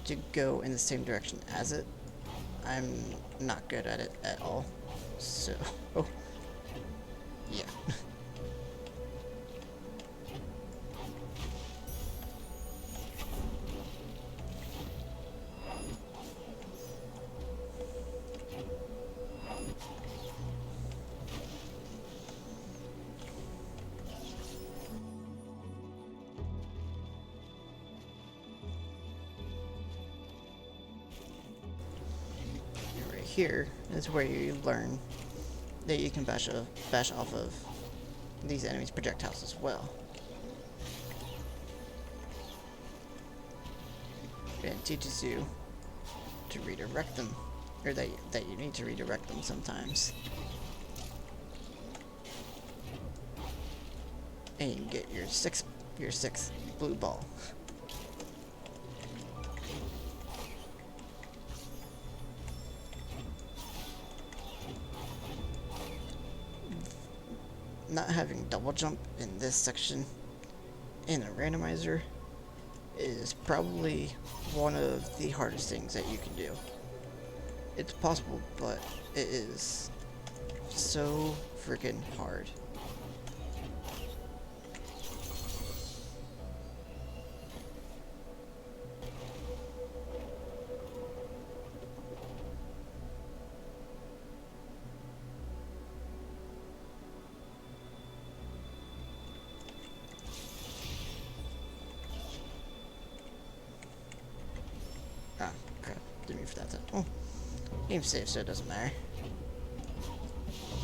to go in the same direction as it. I'm not good at it at all, so oh yeah. Here is where you learn that you can bash off of these enemies' projectiles as well. And it teaches you to redirect them, or that you need to redirect them sometimes. And you get your sixth blue ball. Not having double jump in this section in a randomizer is probably one of the hardest things that you can do. It's possible, but it is so freaking hard. Ah, crap. Didn't mean for that to... Oh. Game saved, so it doesn't matter.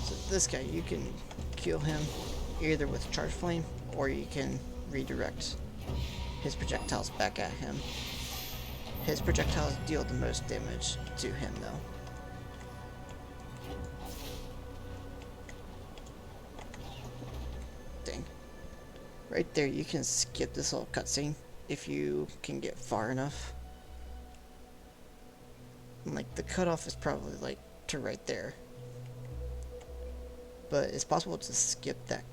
So this guy, you can kill him either with Charge Flame, or you can redirect his projectiles back at him. His projectiles deal the most damage to him, though. Dang. Right there, you can skip this little cutscene if you can get far enough. And, like, the cutoff is probably, like, to right there. but it's possible to skip that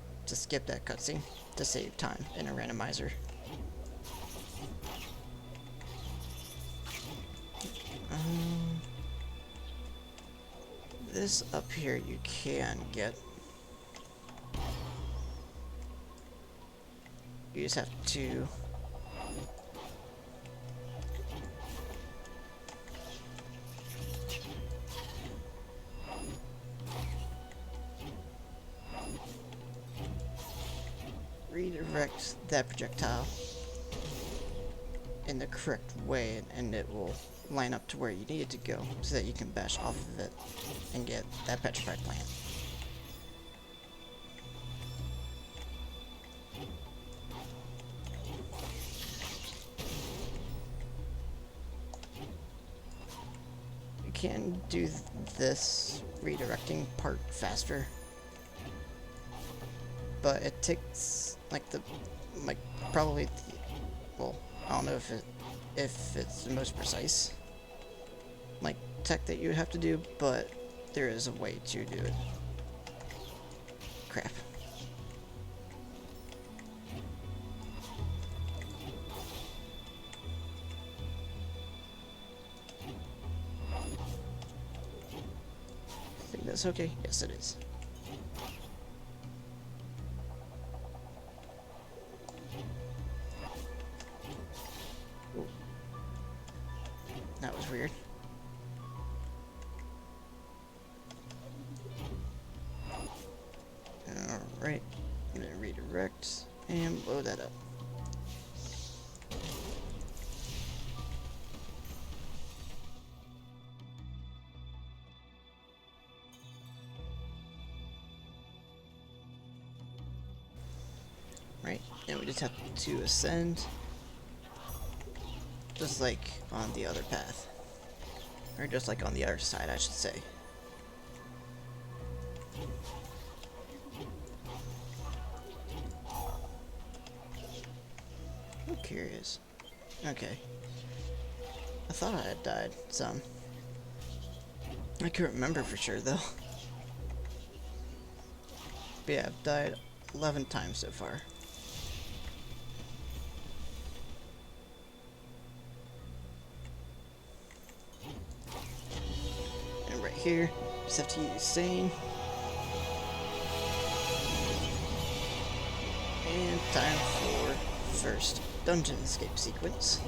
cutscene to save time in a randomizer. Um, this up here you can get. You just have to redirect that projectile in the correct way, and it will line up to where you need it to go so that you can bash off of it and get that petrified plant. You can do this redirecting part faster, but it takes probably well, I don't know if it's the most precise tech that you would have to do, but there is a way to do it. Crap. I think that's okay. Yes, it is. Ooh. That was weird. Alright, I'm gonna redirect and blow that up. Right, and we just have to ascend, just like on the other path. Or just like on the other side, I should say. I'm curious. Okay. I thought I had died some. I can't remember for sure though. But yeah, I've died 11 times so far. And right here, just have to use Sane. And time for first dungeon escape sequence.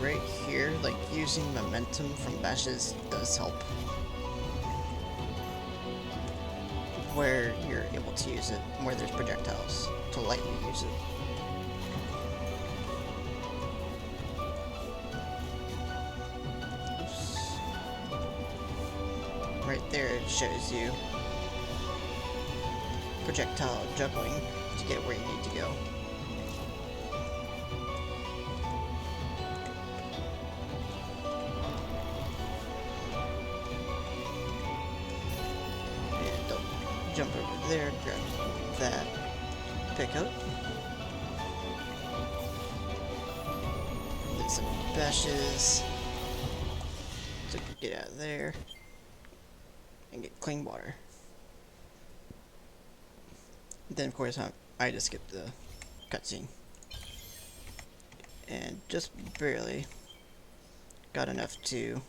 Right here, using momentum from bashes does help. Where you're able to use it, where there's projectiles, to lightly use it. Oops. Right there it shows you projectile juggling to get where you need to go. Jump over there, grab that, pick up. Then some bashes to get out of there and get clean water. Then of course I just skipped the cutscene and just barely got enough to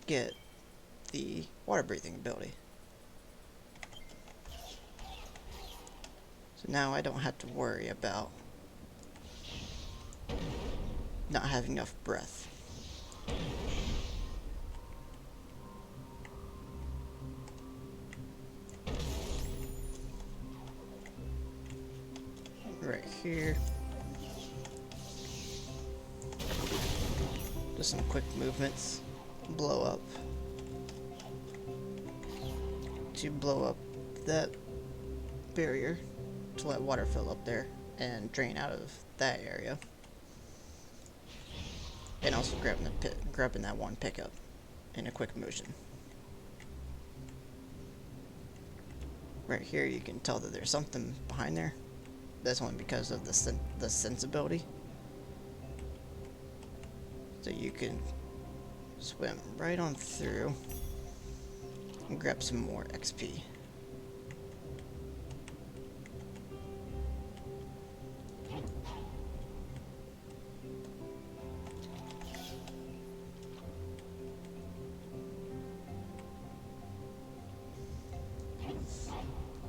get the water breathing ability. So now I don't have to worry about not having enough breath. Right here. Just some quick movements. Blow up. To blow up that barrier to let water fill up there and drain out of that area. And also grabbing that one pickup in a quick motion. right here, you can tell that there's something behind there. That's only because of the sensibility. So you can swim right on through and grab some more XP.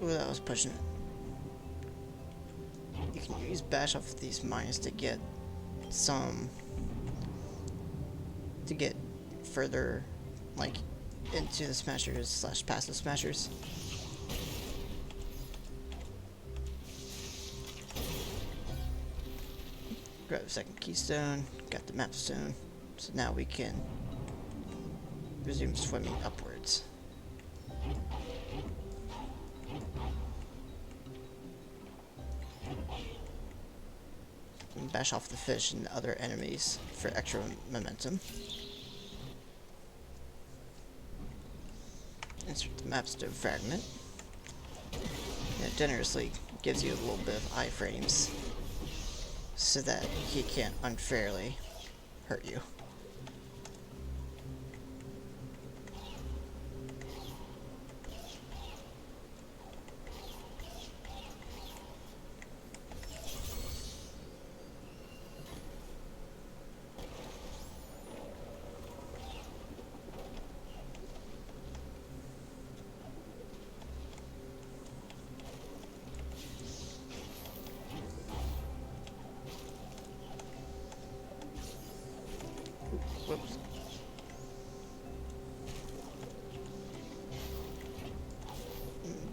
Ooh, that was pushing it. You can use bash off these mines to get further, like, into the smashers slash passive smashers. Grab the second keystone, got the map stone, so now we can resume swimming upwards. And bash off the fish and other enemies for extra momentum. Insert the mapstone fragment. And it generously gives you a little bit of iframes so that he can't unfairly hurt you. Whoops.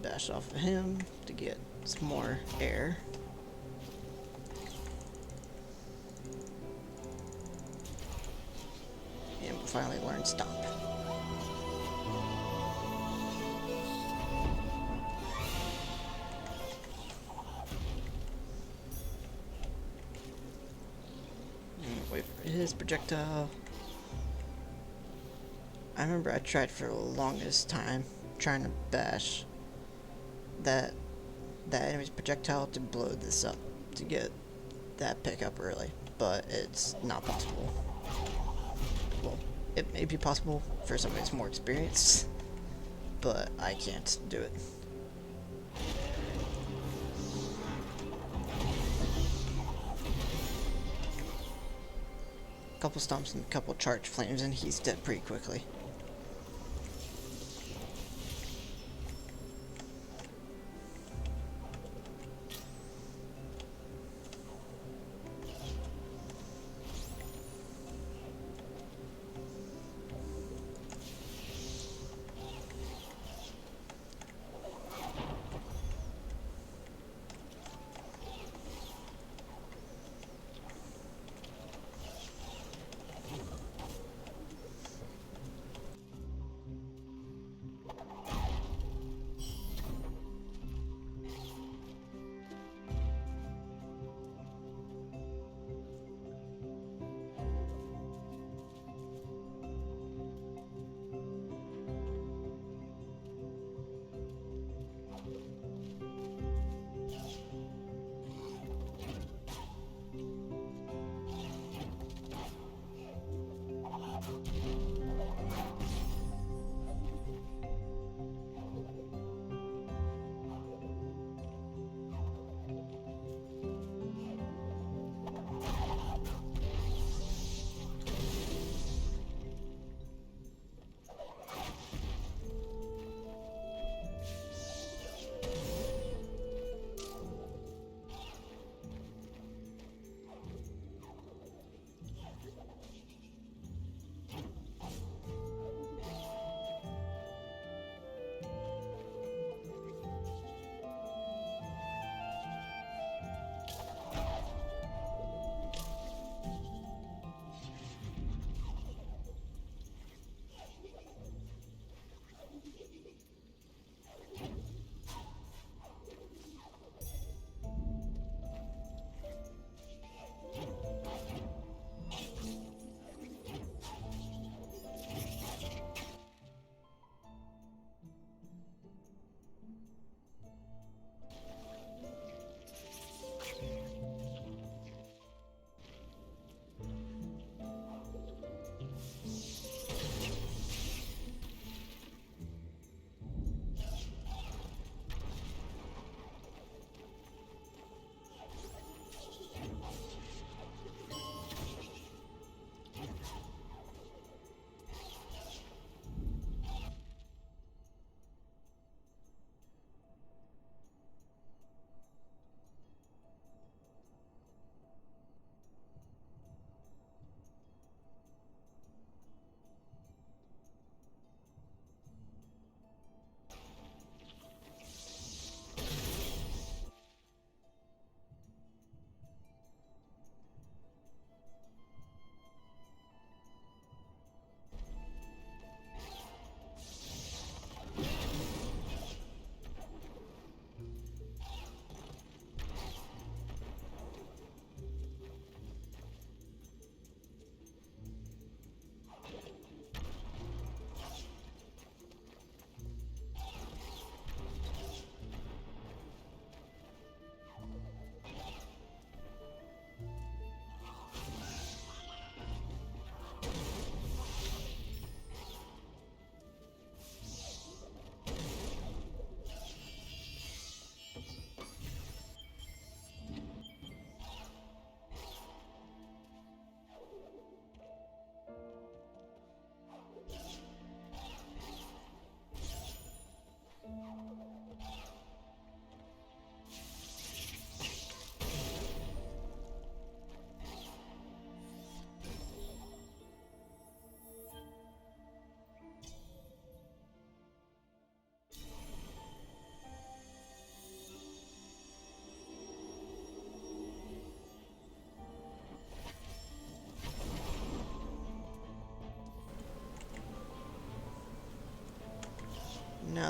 Bash off of him to get some more air. And we'll finally learn Stomp. And wait for his projectile. I remember I tried for the longest time trying to bash that enemy's projectile to blow this up to get that pickup early, but it's not possible. Well, it may be possible for somebody that's more experienced, but I can't do it. Couple stomps and a couple charge flames and he's dead pretty quickly.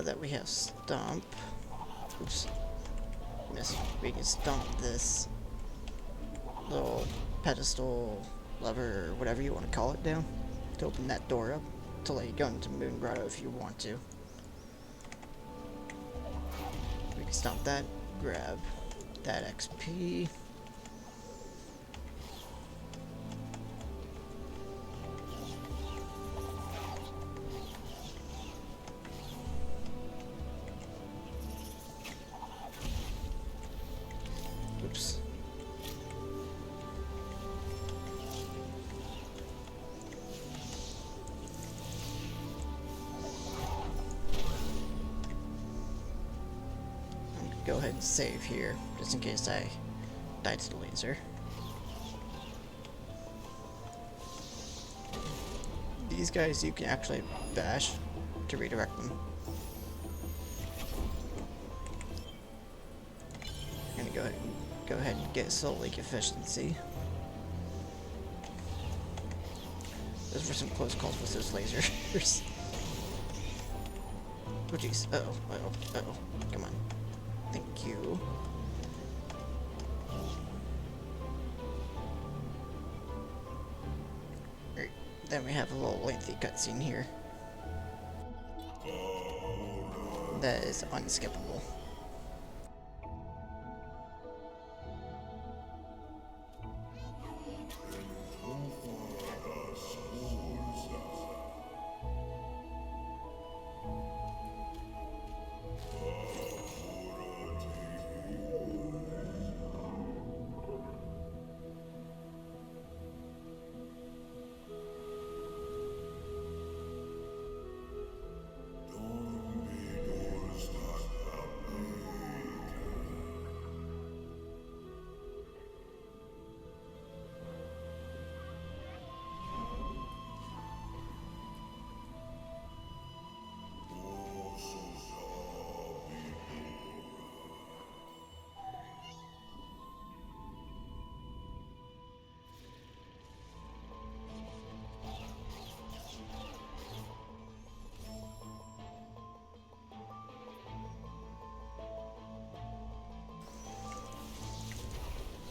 now that we have Stomp, oops, missed. We can stomp this little pedestal, lever, or whatever you want to call it down to open that door up to let you go into Moon Grotto if you want to. We can stomp that, grab that XP. Oops. Go ahead and save here, just in case I die to the laser. These guys you can actually bash to redirect them. I'm gonna go ahead and get Soul Leak efficiency. Those were some close calls with those lasers. Oh jeez, uh-oh, come on. Thank you. Alright, then we have a little lengthy cutscene here. That is unskippable.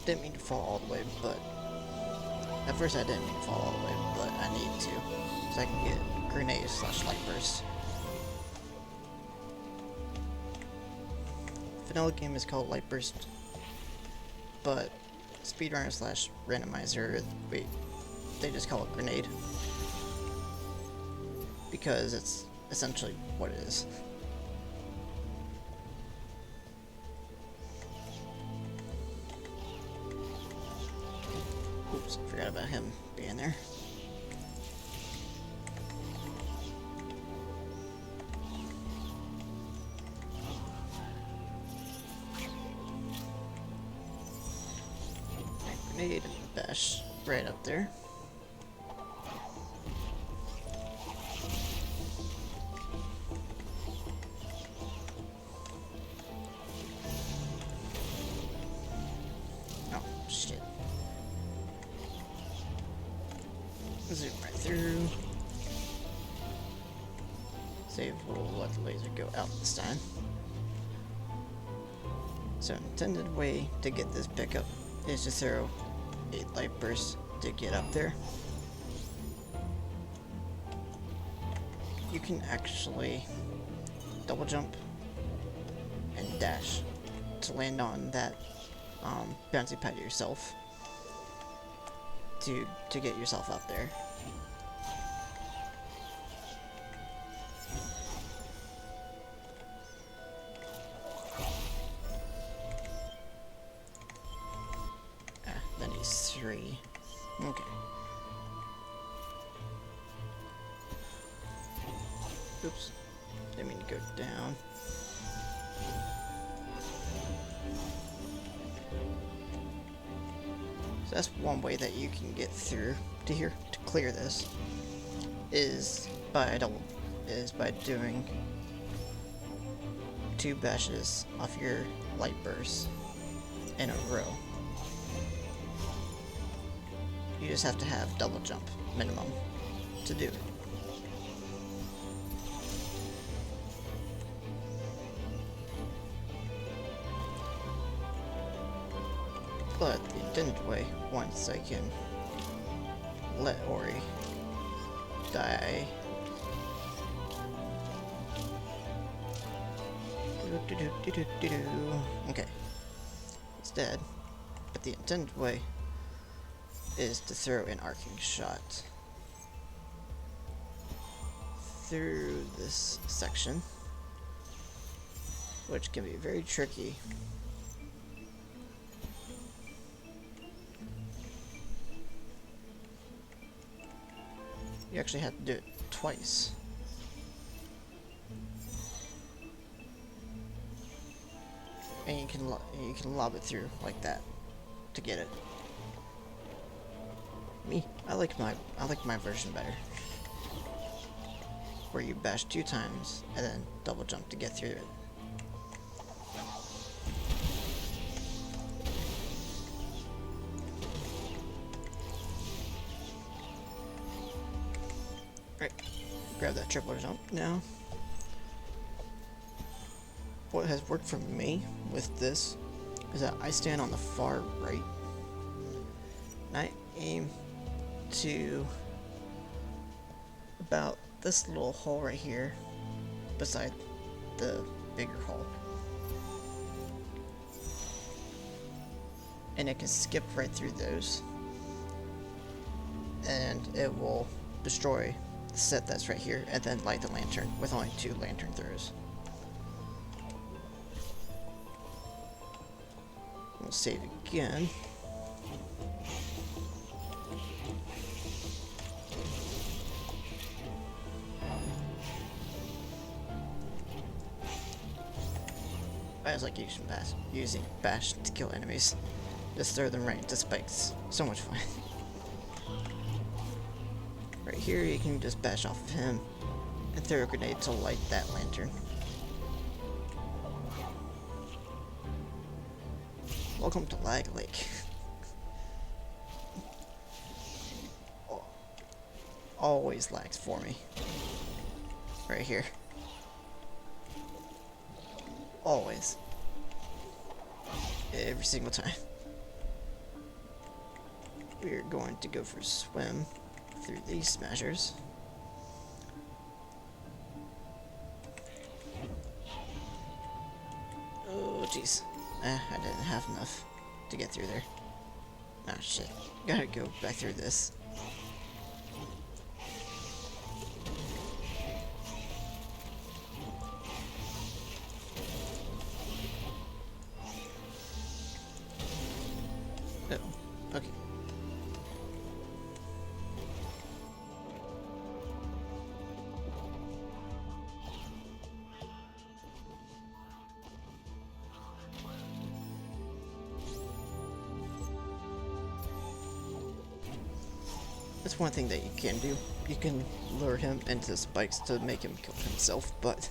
Didn't mean to fall all the way, but at first I didn't mean to fall all the way, but I need to, so I can get grenade / light burst. Vanilla game is called light burst, but speedrunner / randomizer, they just call it grenade because it's essentially what it is. Oops, forgot about him being there. Grenade and bash right up there. Oh, shit. Zoom right through. Save, we'll let the laser go out this time. So, intended way to get this pickup is to throw 8 light bursts to get up there. You can actually double jump and dash to land on that bouncy pad yourself to get yourself up there. Then he's 3. Okay. Oops. Didn't mean to go down. So that's one way that you can get through to here to clear this is by doing 2 bashes off your light bursts in a row. You just have to have double jump minimum to do it. But the intended way, once I can let Ori die. Okay. It's dead. But the intended way is to throw an arcing shot through this section, which can be very tricky. You actually have to do it twice. And you can lob it through like that to get it. Me, I like my version better, where you bash 2 times and then double jump to get through it. Right, grab that triple jump now. What has worked for me with this is that I stand on the far right and I aim to about this little hole right here beside the bigger hole, and it can skip right through those and it will destroy the set that's right here and then light the lantern with only 2 lantern throws. We'll save again. I just like using bash to kill enemies. Just throw them right into spikes. So much fun. Right here you can just bash off of him and throw a grenade to light that lantern. Welcome to Lag Lake. Always lags for me. Right here. Always. Every single time. We're going to go for a swim through these smashers. Oh jeez. I didn't have enough to get through there. Ah shit. Gotta go back through this. Oh, okay. That's one thing that you can do. You can lure him into spikes to make him kill himself, but...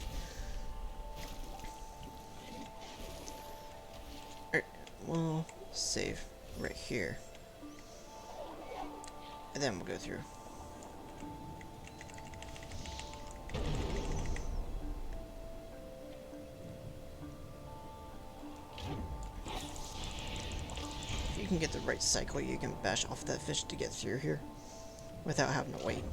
Alright, we'll save right here. And then we'll go through. If you can get the right cycle, you can bash off that fish to get through here without having to wait.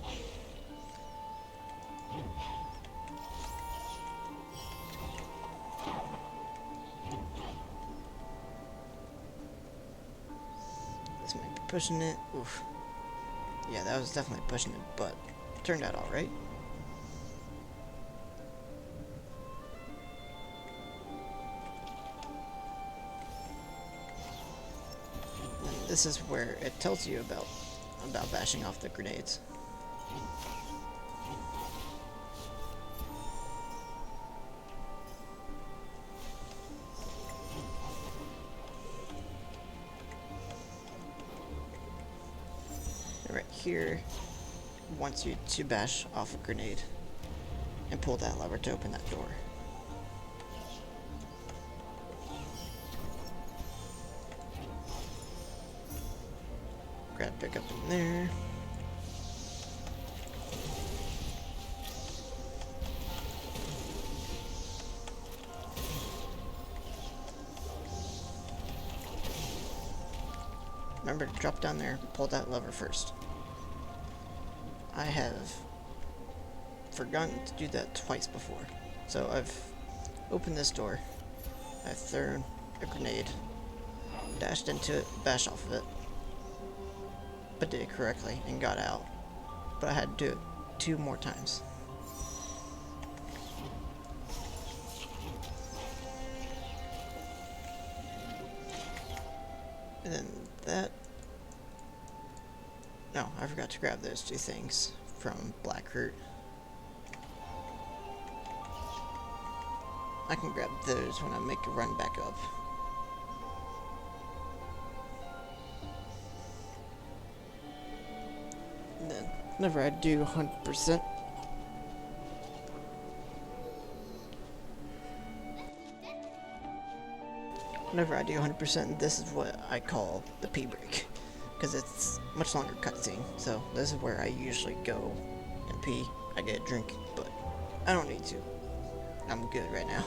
This might be pushing it. Oof. Yeah, that was definitely pushing it, but turned out alright. This is where it tells you about bashing off the grenades. And right here wants you to bash off a grenade and pull that lever to open that door. Grab pick up in there. remember to drop down there, pull that lever first. I have forgotten to do that twice before. So I've opened this door, I've thrown a grenade, dashed into it, bashed off of it, but did it correctly and got out. But I had to do it 2 more times. And then that... No, I forgot to grab those 2 things from Blackroot. I can grab those when I make a run back up. And then, whenever I do 100%, this is what I call the pee break, because it's much longer cutscene. So this is where I usually go and pee. I get a drink, but I don't need to. I'm good right now.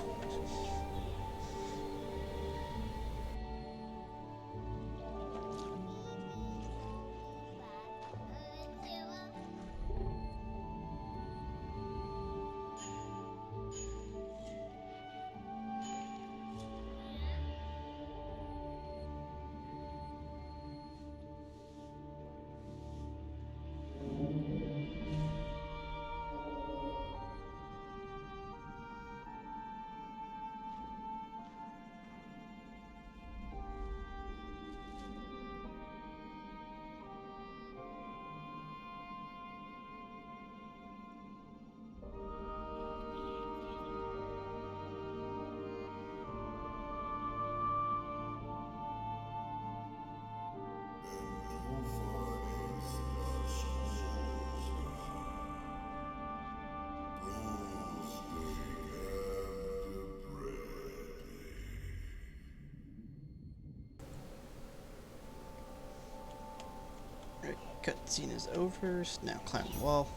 Cutscene is over, so now climb the wall,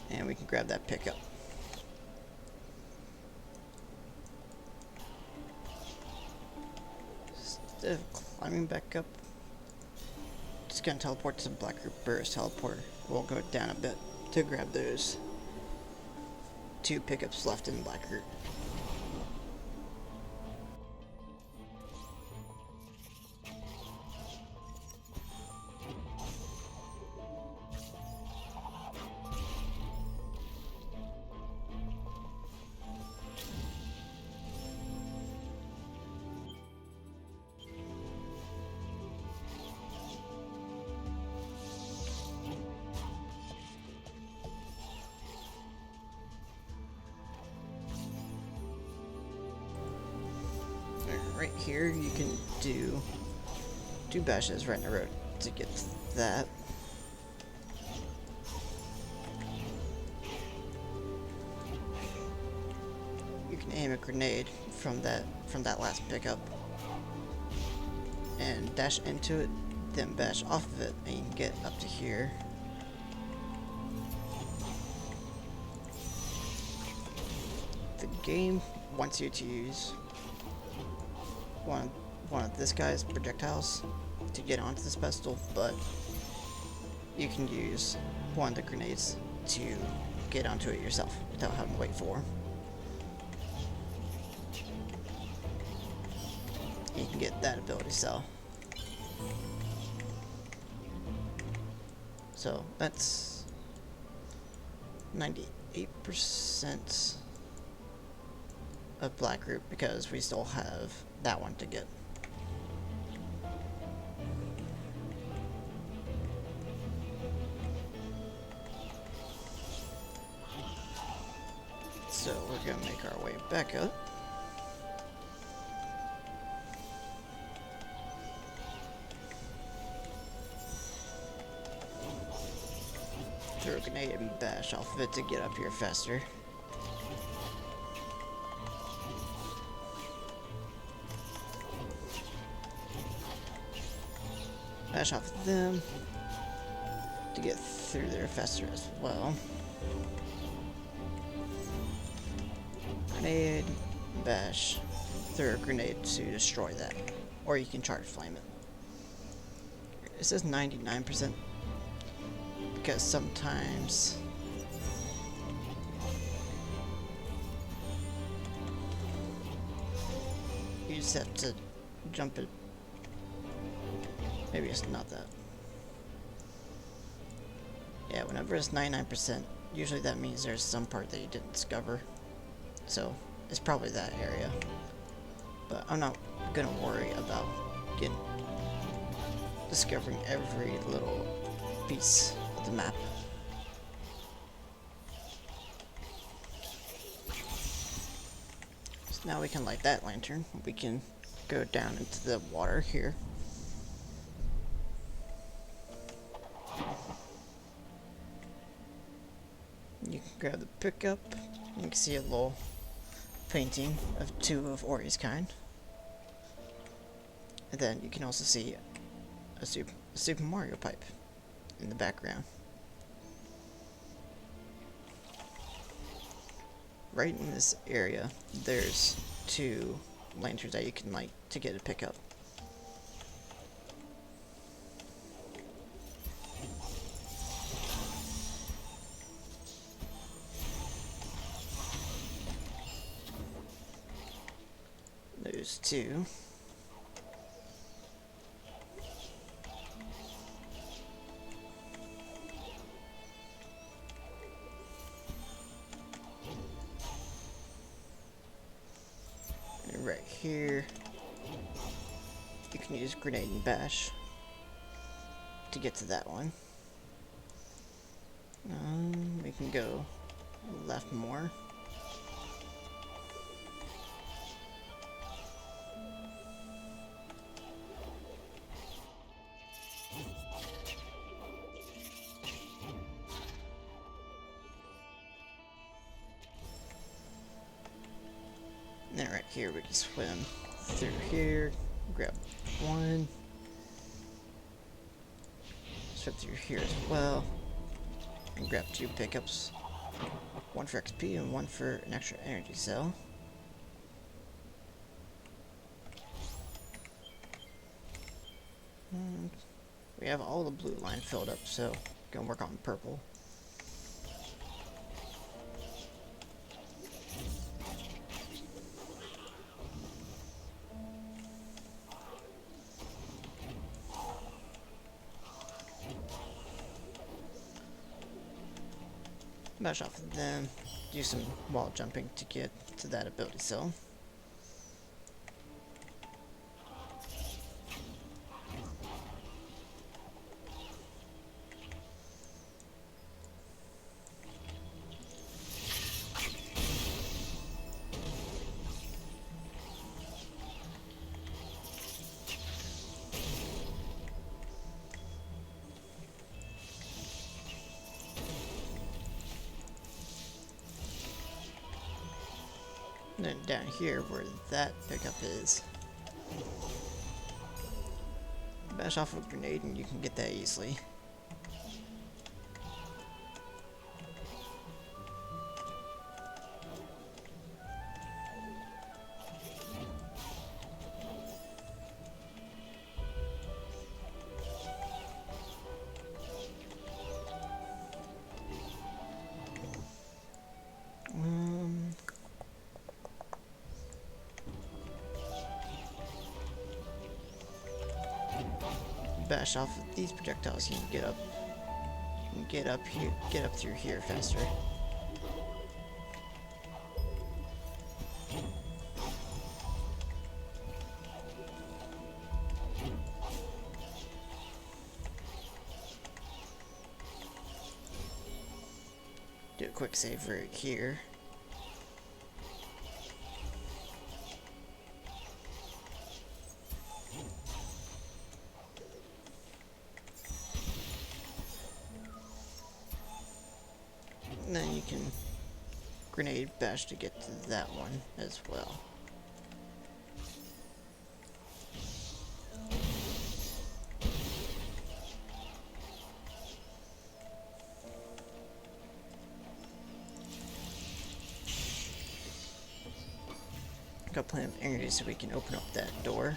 and we can grab that pickup. Instead of climbing back up, just gonna teleport to the Blackroot Burris teleporter. We'll go down a bit to grab those 2 pickups left in Blackroot. Right here, you can do 2 bashes right in a row to get that. You can aim a grenade from that last pickup and dash into it, then bash off of it, and you can get up to here. The game wants you to use one of this guy's projectiles to get onto this pedestal, but you can use one of the grenades to get onto it yourself without having to wait for him. You can get that ability cell. So that's 98% of Blackroot, because we still have that one to get. So we're gonna make our way back up. Throw a grenade and bash off of it to get up here faster. Bash off of them to get through there faster as well. Grenade, bash, throw a grenade to destroy that. Or you can charge flame it. It says 99% because sometimes you just have to jump it. Maybe it's not that. Yeah, whenever it's 99%, usually that means there's some part that you didn't discover. So, it's probably that area. But I'm not gonna worry about discovering every little piece of the map. So now we can light that lantern. We can go down into the water here. You can grab the pickup. You can see a little painting of two of Ori's kind. And then you can also see a Super Mario pipe in the background. Right in this area, there's two lanterns that you can light to get a pickup. Those two. And right here, you can use grenade and bash to get to that one. We can go left more. And then right here we can swim through here, grab one, swim through here as well, and grab two pickups, one for XP and one for an extra energy cell. And we have all the blue line filled up, so gonna work on purple. Bash off of them, do some wall jumping to get to that ability cell. And then down here where that pickup is, bash off a grenade and you can get that easily. Bash off of these projectiles, you can get up here, get up through here faster. Do a quick save right here. And then you can grenade bash to get to that one as well. Got plenty of energy so we can open up that door,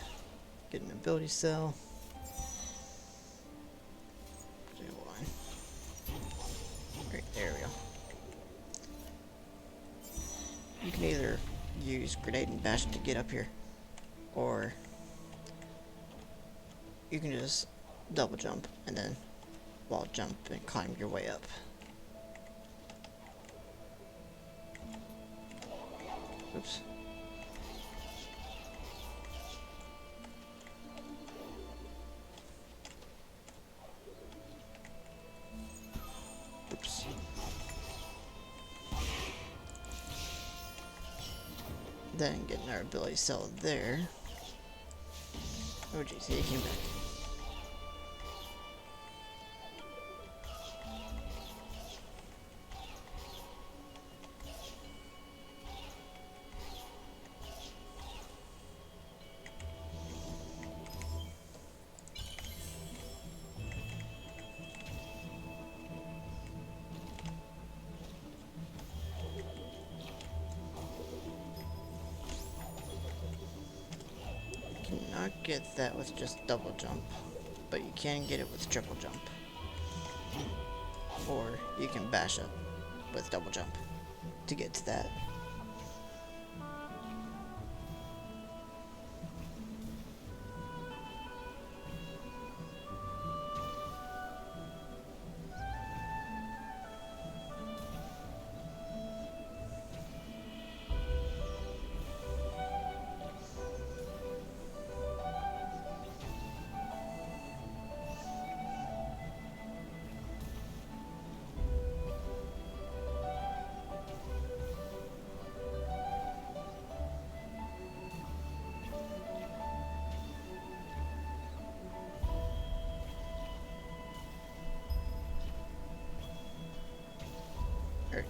get an ability cell. use grenade and bash to get up here. Or you can just double jump and then wall jump and climb your way up. Oops. Oops. Then getting our ability cell there. Oh geez, he came back. Cannot get that with just double jump, but you can get it with triple jump. Or you can bash up with double jump to get to that.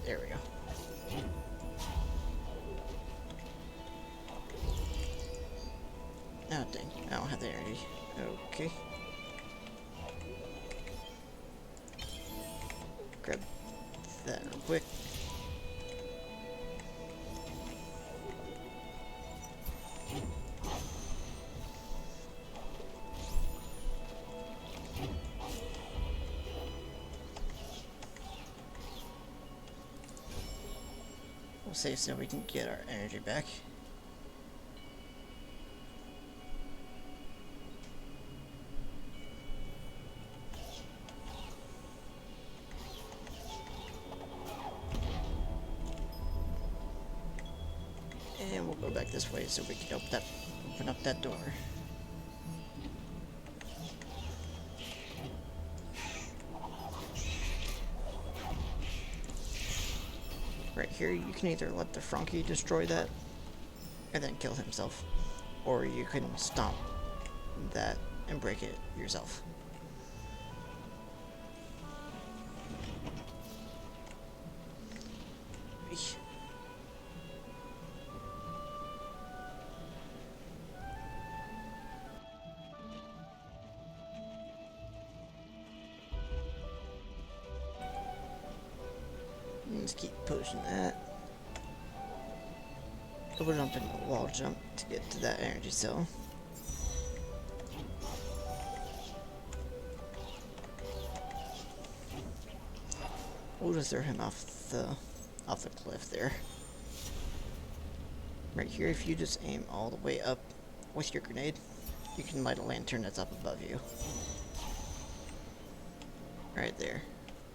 There we go. Oh dang, I don't have the energy. Okay. Grab that real quick. We'll save so we can get our energy back. And we'll go back this way so we can open up that door. Right here, you can either let the Frankie destroy that and then kill himself, or you can stomp that and break it yourself. Let's keep pushing that. Double jump and wall jump to get to that energy cell. We'll just throw him off the cliff there. Right here, if you just aim all the way up with your grenade, you can light a lantern that's up above you. Right there.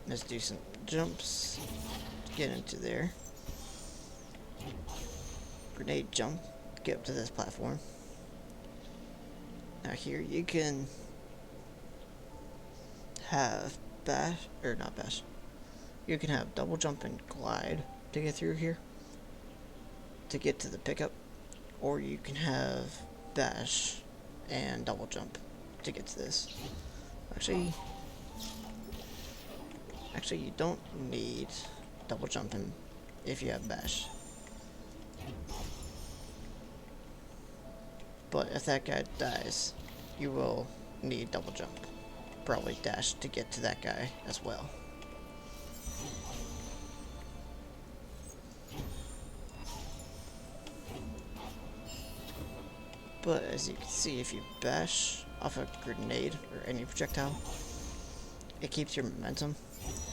Let's do some jumps to get into there. Grenade jump to get up to this platform. Now here you can have bash. You can have double jump and glide to get through here to get to the pickup, or you can have dash and double jump to get to this. Actually, you don't need double jumping if you have bash. But if that guy dies, you will need double jump. Probably dash to get to that guy as well. But as you can see, if you bash off a grenade or any projectile, it keeps your momentum.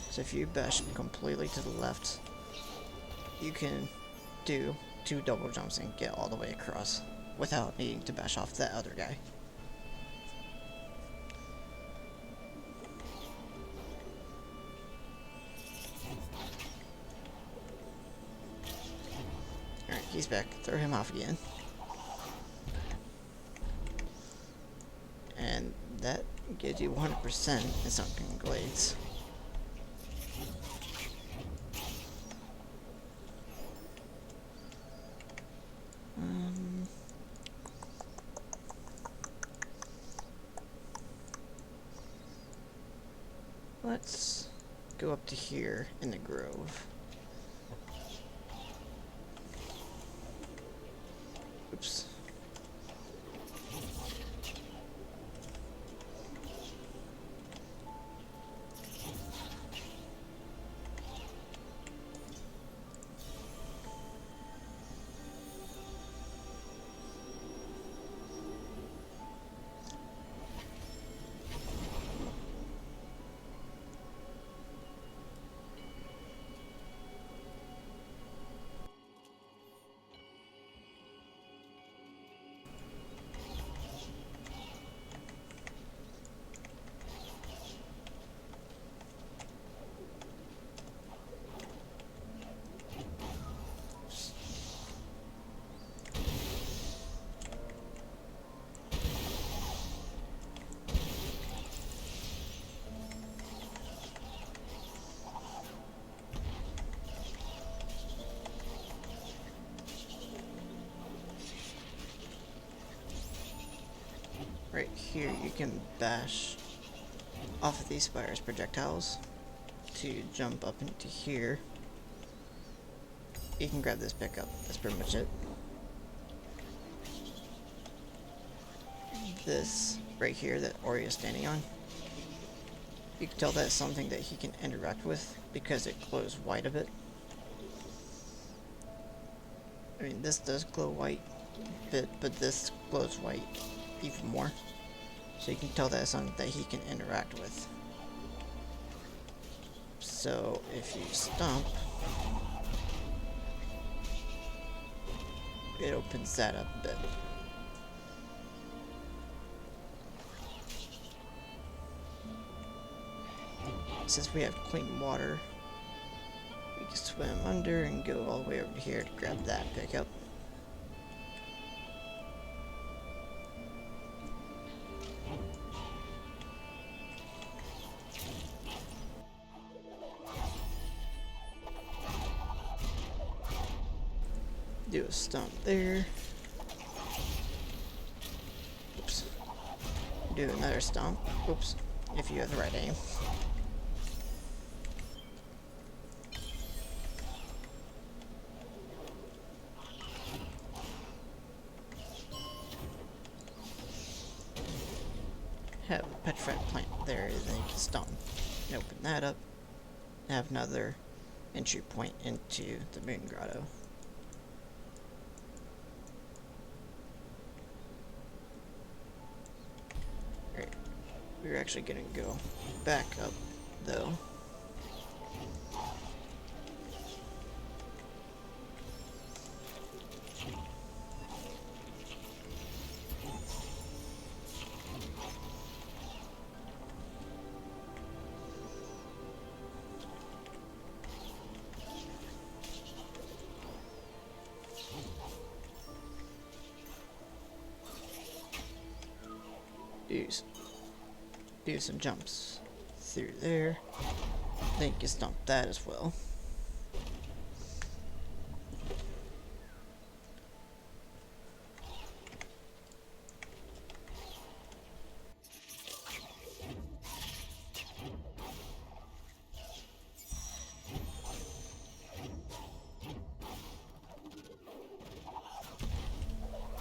So if you bash completely to the left, you can do 2 double jumps and get all the way across without needing to bash off that other guy. Alright, he's back. Throw him off again. And that gives you 100% in Sunken Glades. Let's go up to here in the grove. Oops. Right here you can bash off of these spires projectiles to jump up into here. You can grab this pickup, that's pretty much it. This right here that Ori is standing on, you can tell that's something that he can interact with because it glows white a bit. I mean, this does glow white a bit, but this glows white even more. So you can tell that's something that he can interact with. So if you stomp, it opens that up a bit. Since we have clean water, we can swim under and go all the way over here to grab that pickup. Do a stomp there. Oops. Do another stomp. Oops. If you have the right aim. Have a petrified plant there, then you can stomp. And open that up. Have another entry point into the Moon Grotto. Alright, we're actually gonna go back up though. Do some jumps through there. Then you can stomp that as well.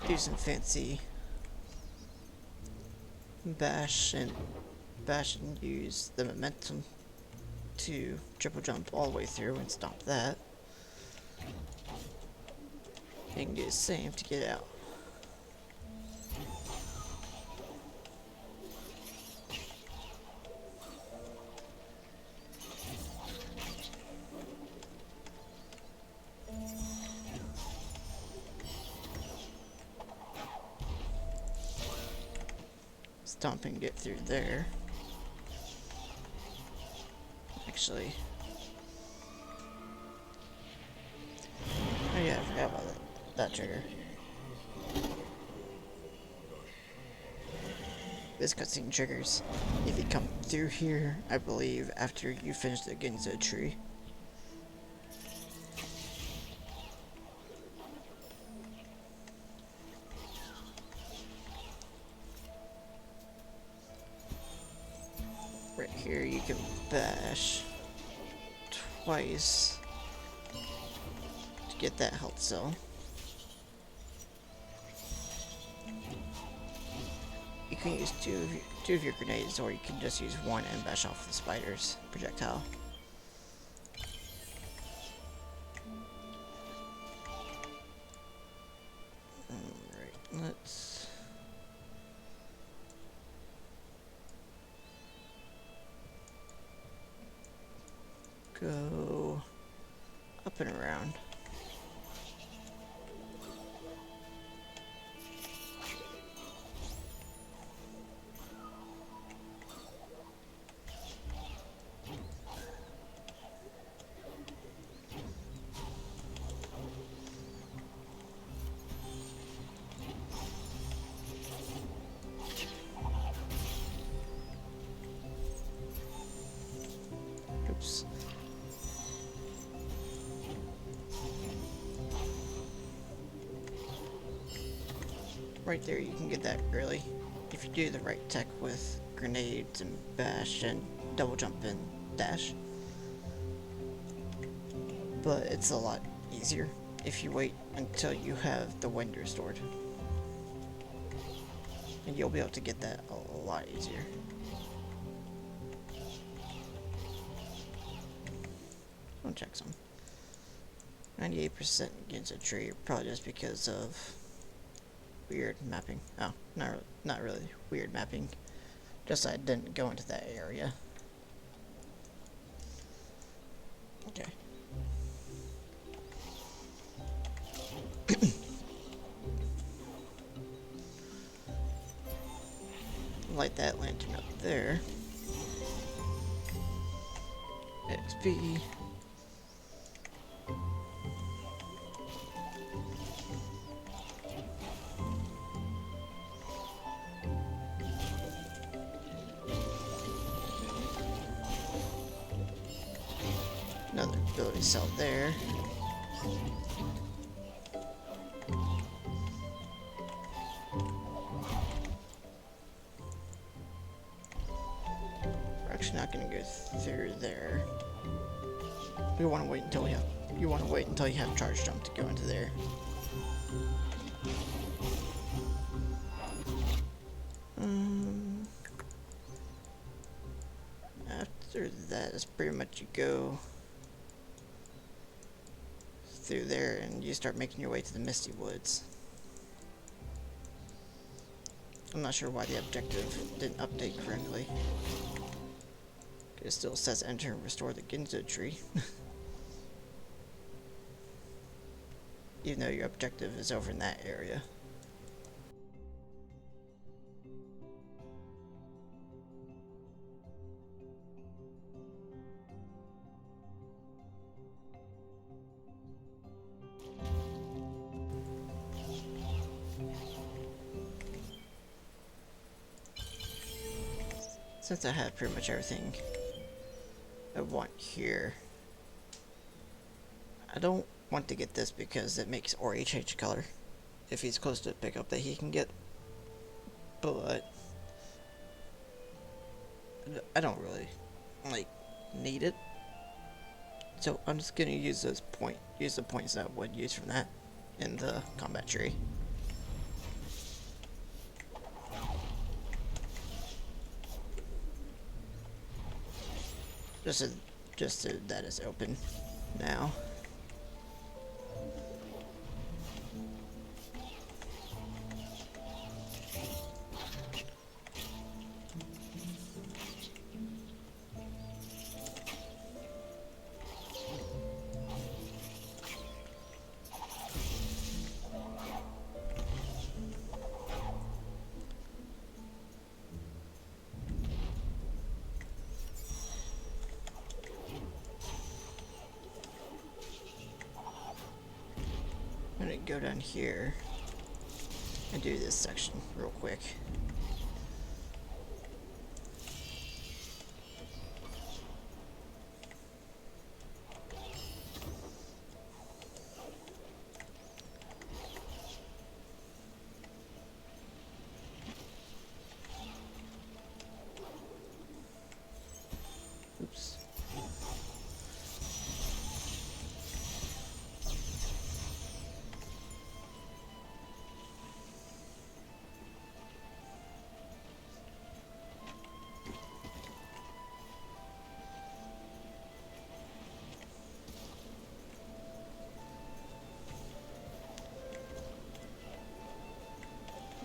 Do some fancy bash and use the momentum to triple jump all the way through and stomp that. You can do the same to get out. dump and get through there. Actually. Oh yeah, I forgot about that trigger. This cutscene triggers if you come through here, I believe, after you finish the Ginso tree. Right here you can bash twice to get that health cell. You can use two of your grenades, or you can just use one and bash off the spider's projectile. Alright, let's go up and around. Oops. Right there, you can get that early if you do the right tech with grenades and bash and double jump and dash. But it's a lot easier if you wait until you have the wind restored. And you'll be able to get that a lot easier. I'll check some. 98% against a tree, probably just because of weird mapping. Oh, not really weird mapping. Just I didn't go into that area. Okay. Light that lantern up there. XP. Another ability cell there. We're actually not going to go through there. We want to wait until you want to wait until you have charge jump to go into there. After that is pretty much you go through there and you start making your way to the Misty Woods. I'm not sure why the objective didn't update correctly. It still says enter and restore the Ginso tree. Even though your objective is over in that area. Since I have pretty much everything I want here, I don't want to get this because it makes Ori change color if he's close to a pickup that he can get, but I don't really need it, so I'm just gonna use the points that I would use from that in the combat tree. Just so that is open now. go down here and do this section real quick. Oops.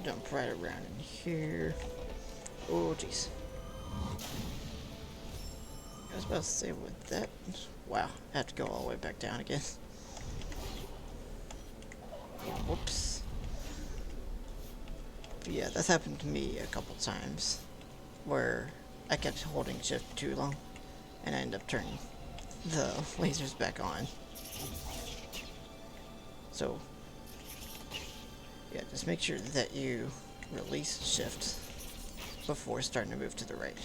Jump right around in here. Oh, jeez. I was about to say with that. Wow, I have to go all the way back down again. Whoops. But yeah, that's happened to me a couple times where I kept holding shift too long and I ended up turning the lasers back on. So, yeah, just make sure that you release shift before starting to move to the right.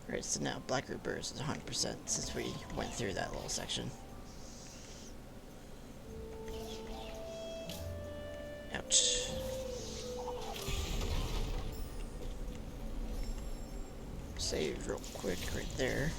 Alright, so now Black Root Burst is 100% since we went through that little section. Ouch. Save real quick right there.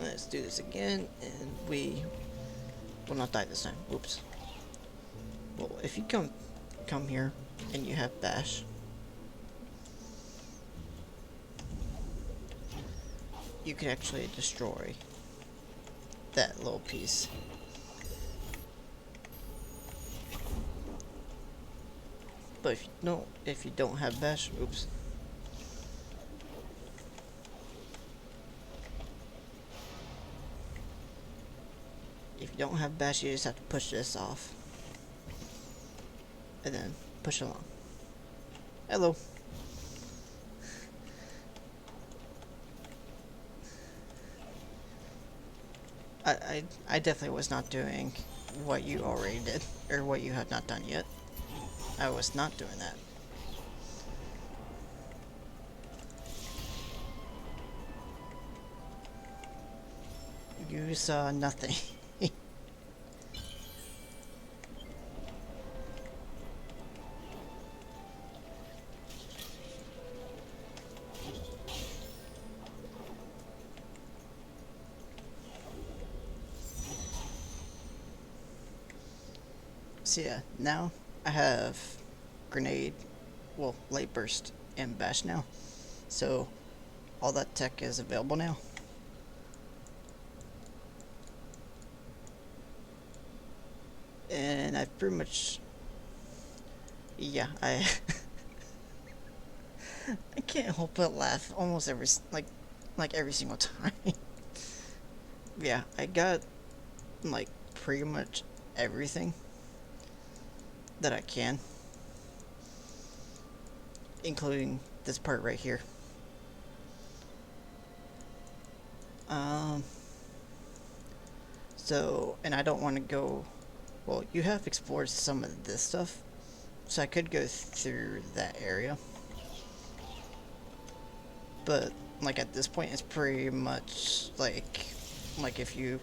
Let's do this again, and we will not die this time. Whoops. Well, if you come here and you have bash, you can actually destroy that little piece. But if you don't have bash, oops. If you don't have bash, you just have to push this off. And then push along. Hello. I definitely was not doing what you already did, or what you have not done yet. I was not doing that. You saw nothing. So yeah, now I have grenade, well, light burst and bash now. So all that tech is available now. And I've pretty much, yeah, I I can't help but laugh almost like every single time. Yeah, I got like pretty much everything that I can, including this part right here. So, and I don't want to go, well, you have explored some of this stuff, so I could go through that area. But, like, at this point, it's pretty much, like if you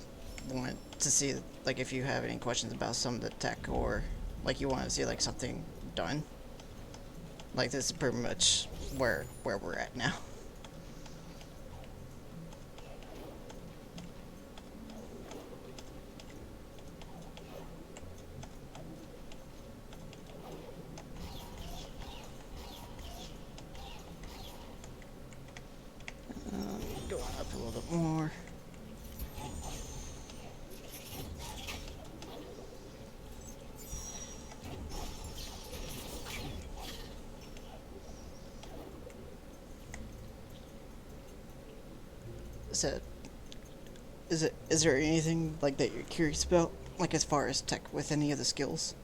want to see, like, if you have any questions about some of the tech, or, like, you want to see, like, something done, like, this is pretty much where we're at now. So, is there anything like that you're curious about, like as far as tech with any of the skills?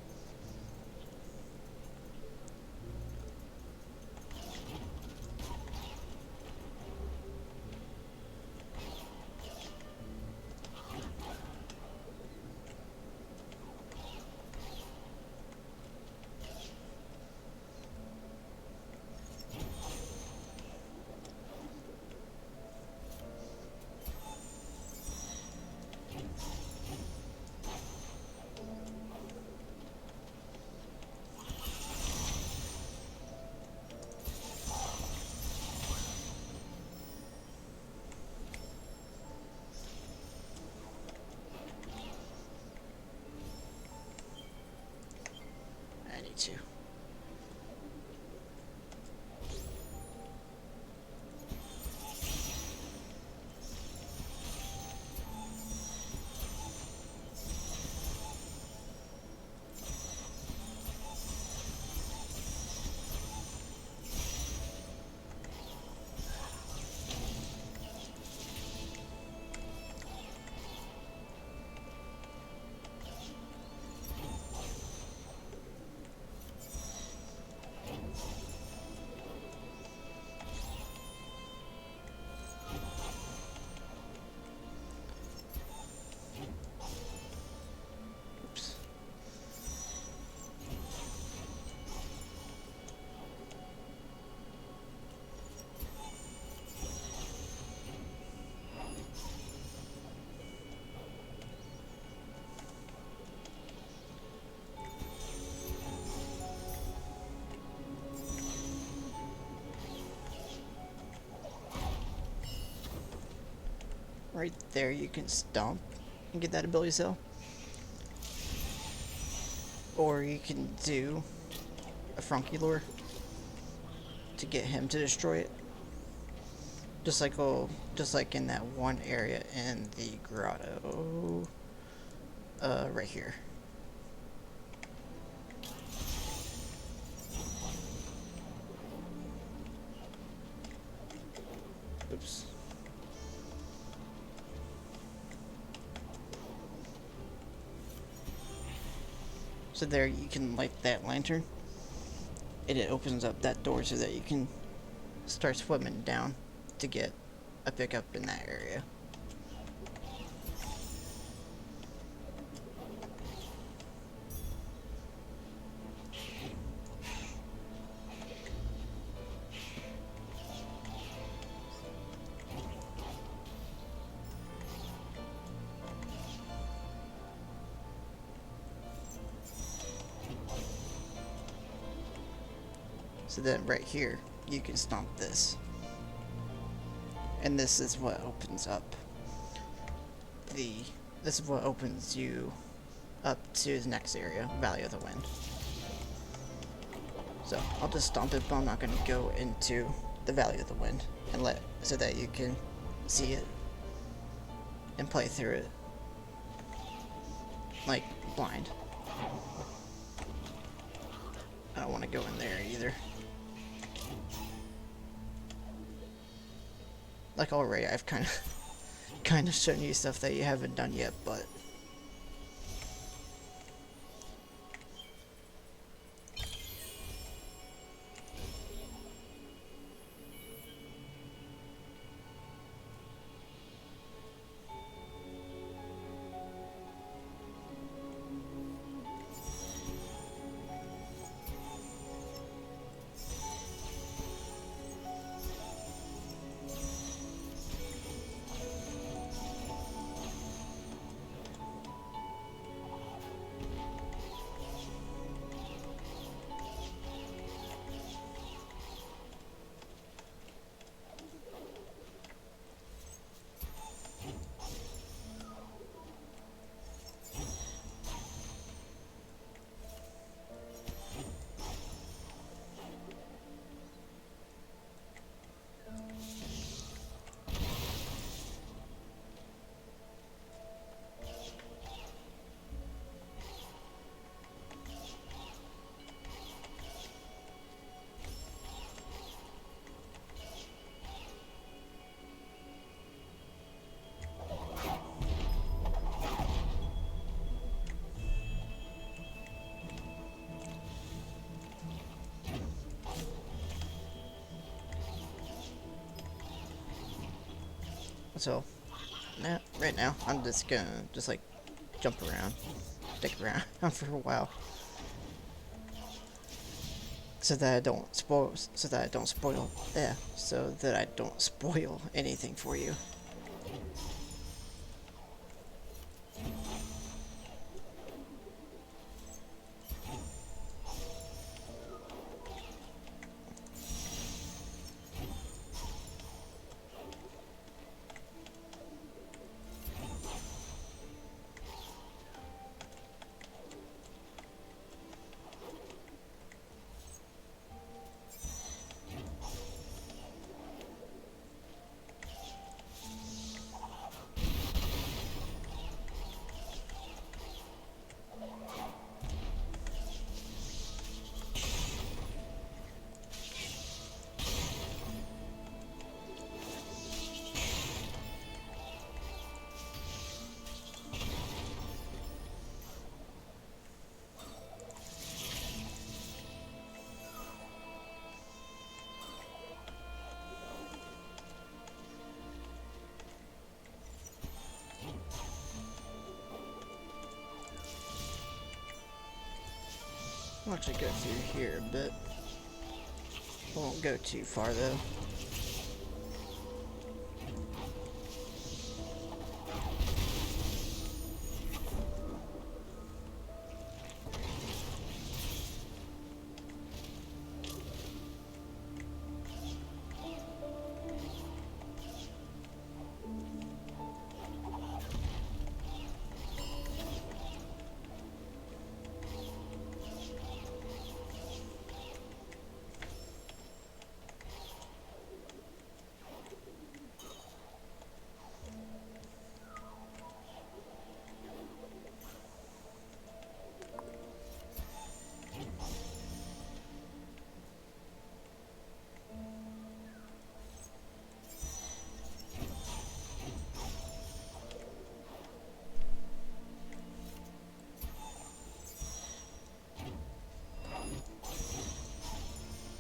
I need to. Oops. Right there, you can stomp and get that ability cell. Or you can do a Frunky lure to get him to destroy it. Just like in that one area in the grotto, right here. Oops. So there you can light that lantern, and it opens up that door so that you can start swimming down to get a pickup in that area. So then right here, you can stomp this. And this is what opens up this is what opens you up to the next area, Valley of the Wind. So I'll just stomp it, but I'm not gonna go into the Valley of the Wind and so that you can see it and play through it like blind. I don't want to go in there either. Like already, I've kind of shown you stuff that you haven't done yet, but So, right now, I'm just gonna just like jump around, stick around for a while, so that I don't spoil, so that I don't spoil anything for you. I'll actually go through here a bit. Won't go too far though.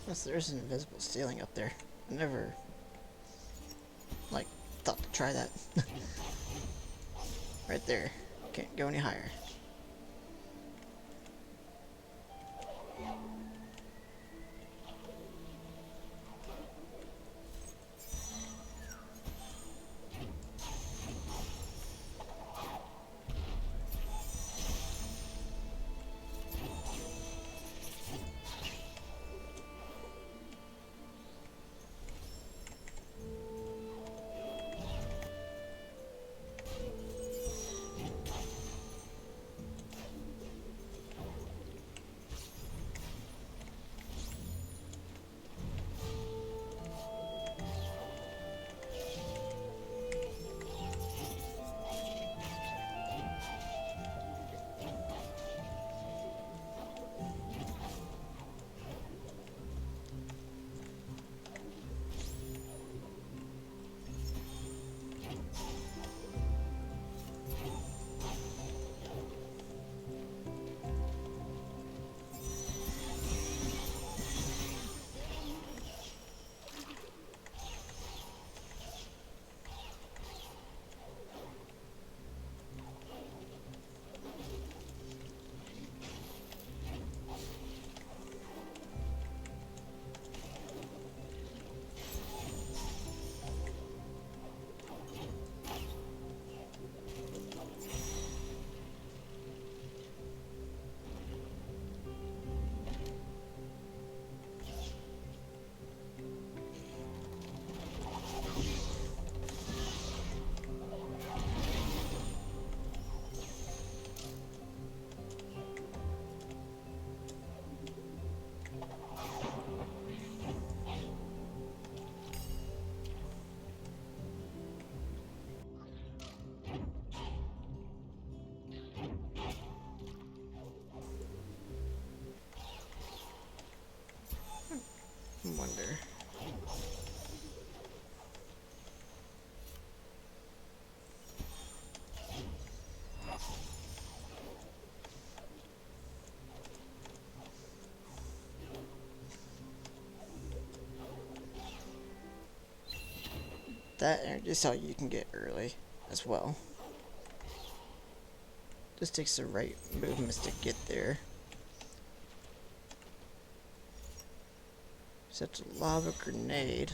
Yes, there's an invisible ceiling up there. I never, like, thought to try that. Right there. Can't go any higher. I wonder. that energy cell you can get early as well. Just takes the right movements to get there. Set a lava grenade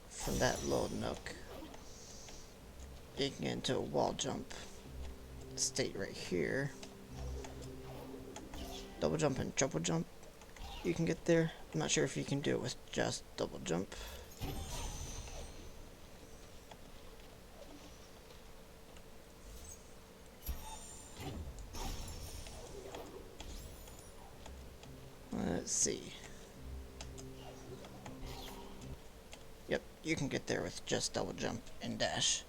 from that little nook. You can get into a wall jump state right here. Double jump and triple jump. You can get there. I'm not sure if you can do it with just double jump. Let's see. Yep, you can get there with just double jump and dash.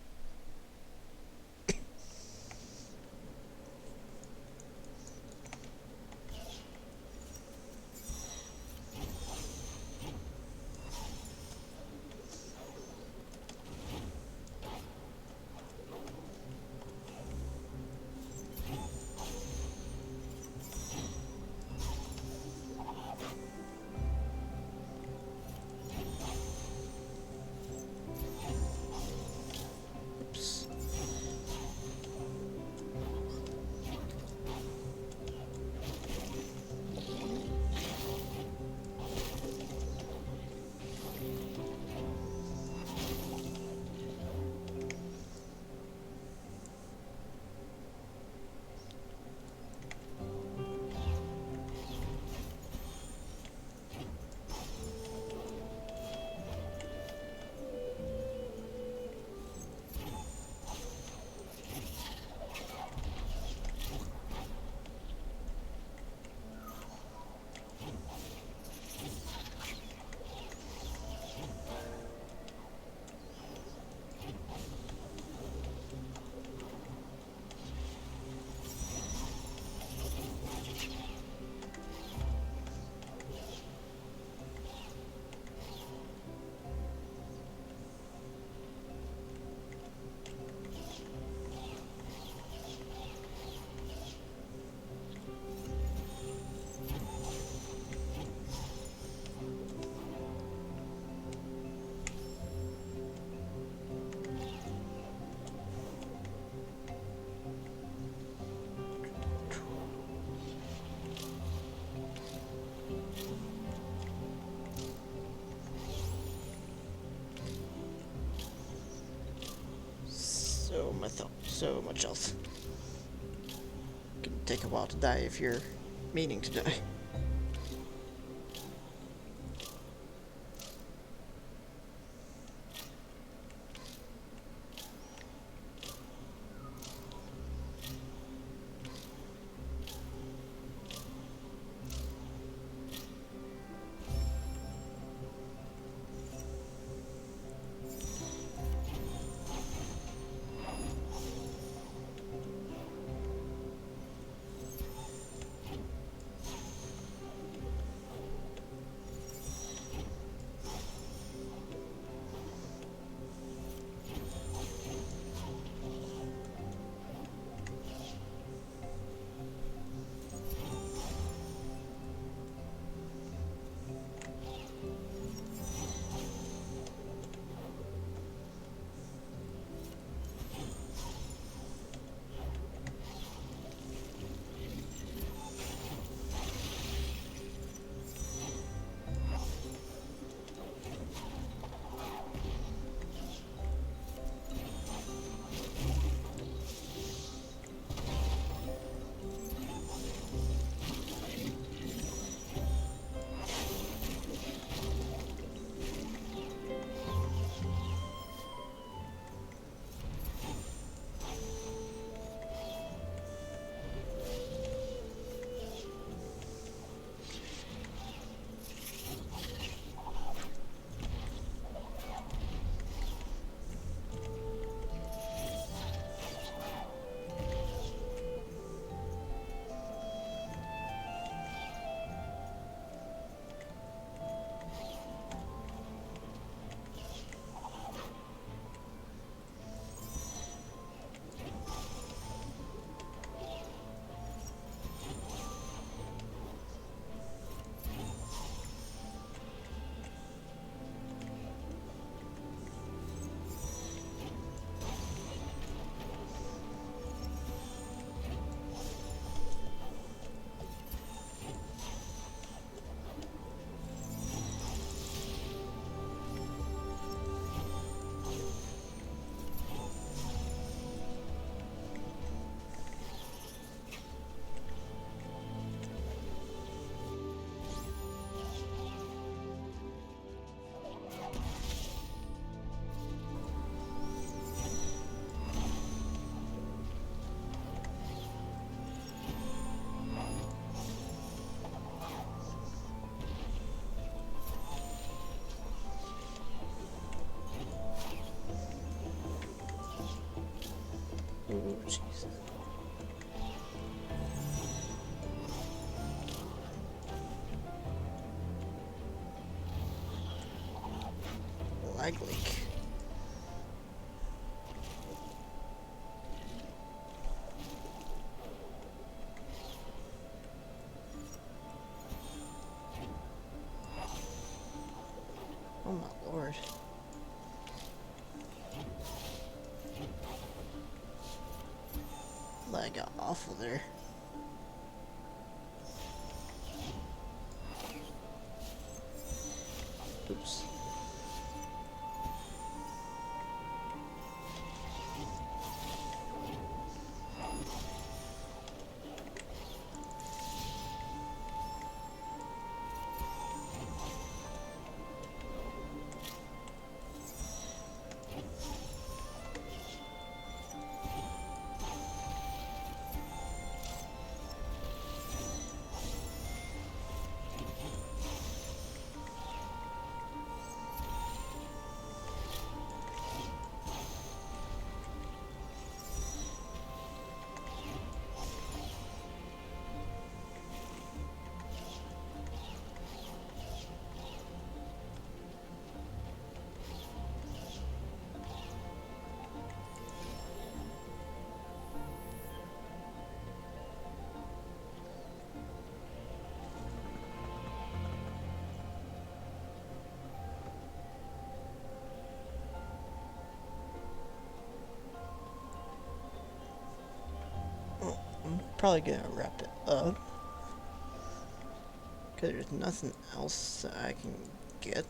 So much health. Can take a while to die if you're meaning to die. jeez. Lag leak. Oh my lord. Lag got awful there. Oops. I'm probably gonna wrap it up. Because there's nothing else that I can get.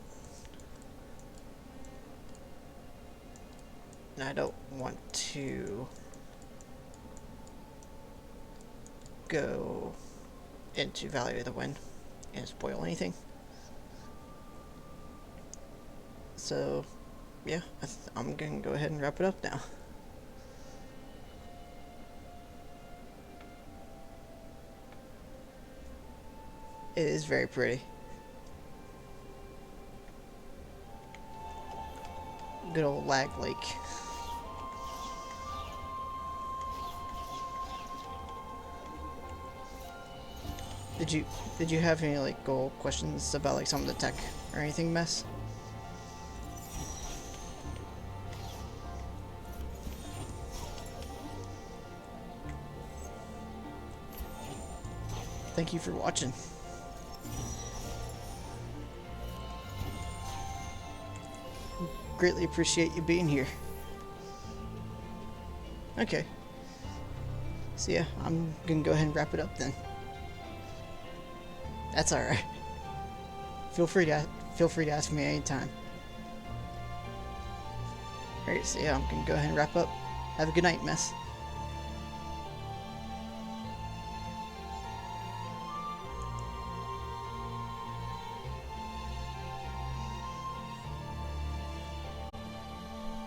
And I don't want to go into Valley of the Wind and spoil anything. So, yeah, I'm gonna go ahead and wrap it up now. It is very pretty. Good old Lag Lake. Did you have any like goal questions about like some of the tech or anything, Mess? Thank you for watching. Greatly appreciate you being here. Okay. So yeah, I'm gonna go ahead and wrap it up then. That's alright. Feel free to ask me anytime. Alright, so yeah, I'm gonna go ahead and wrap up. Have a good night, Mess.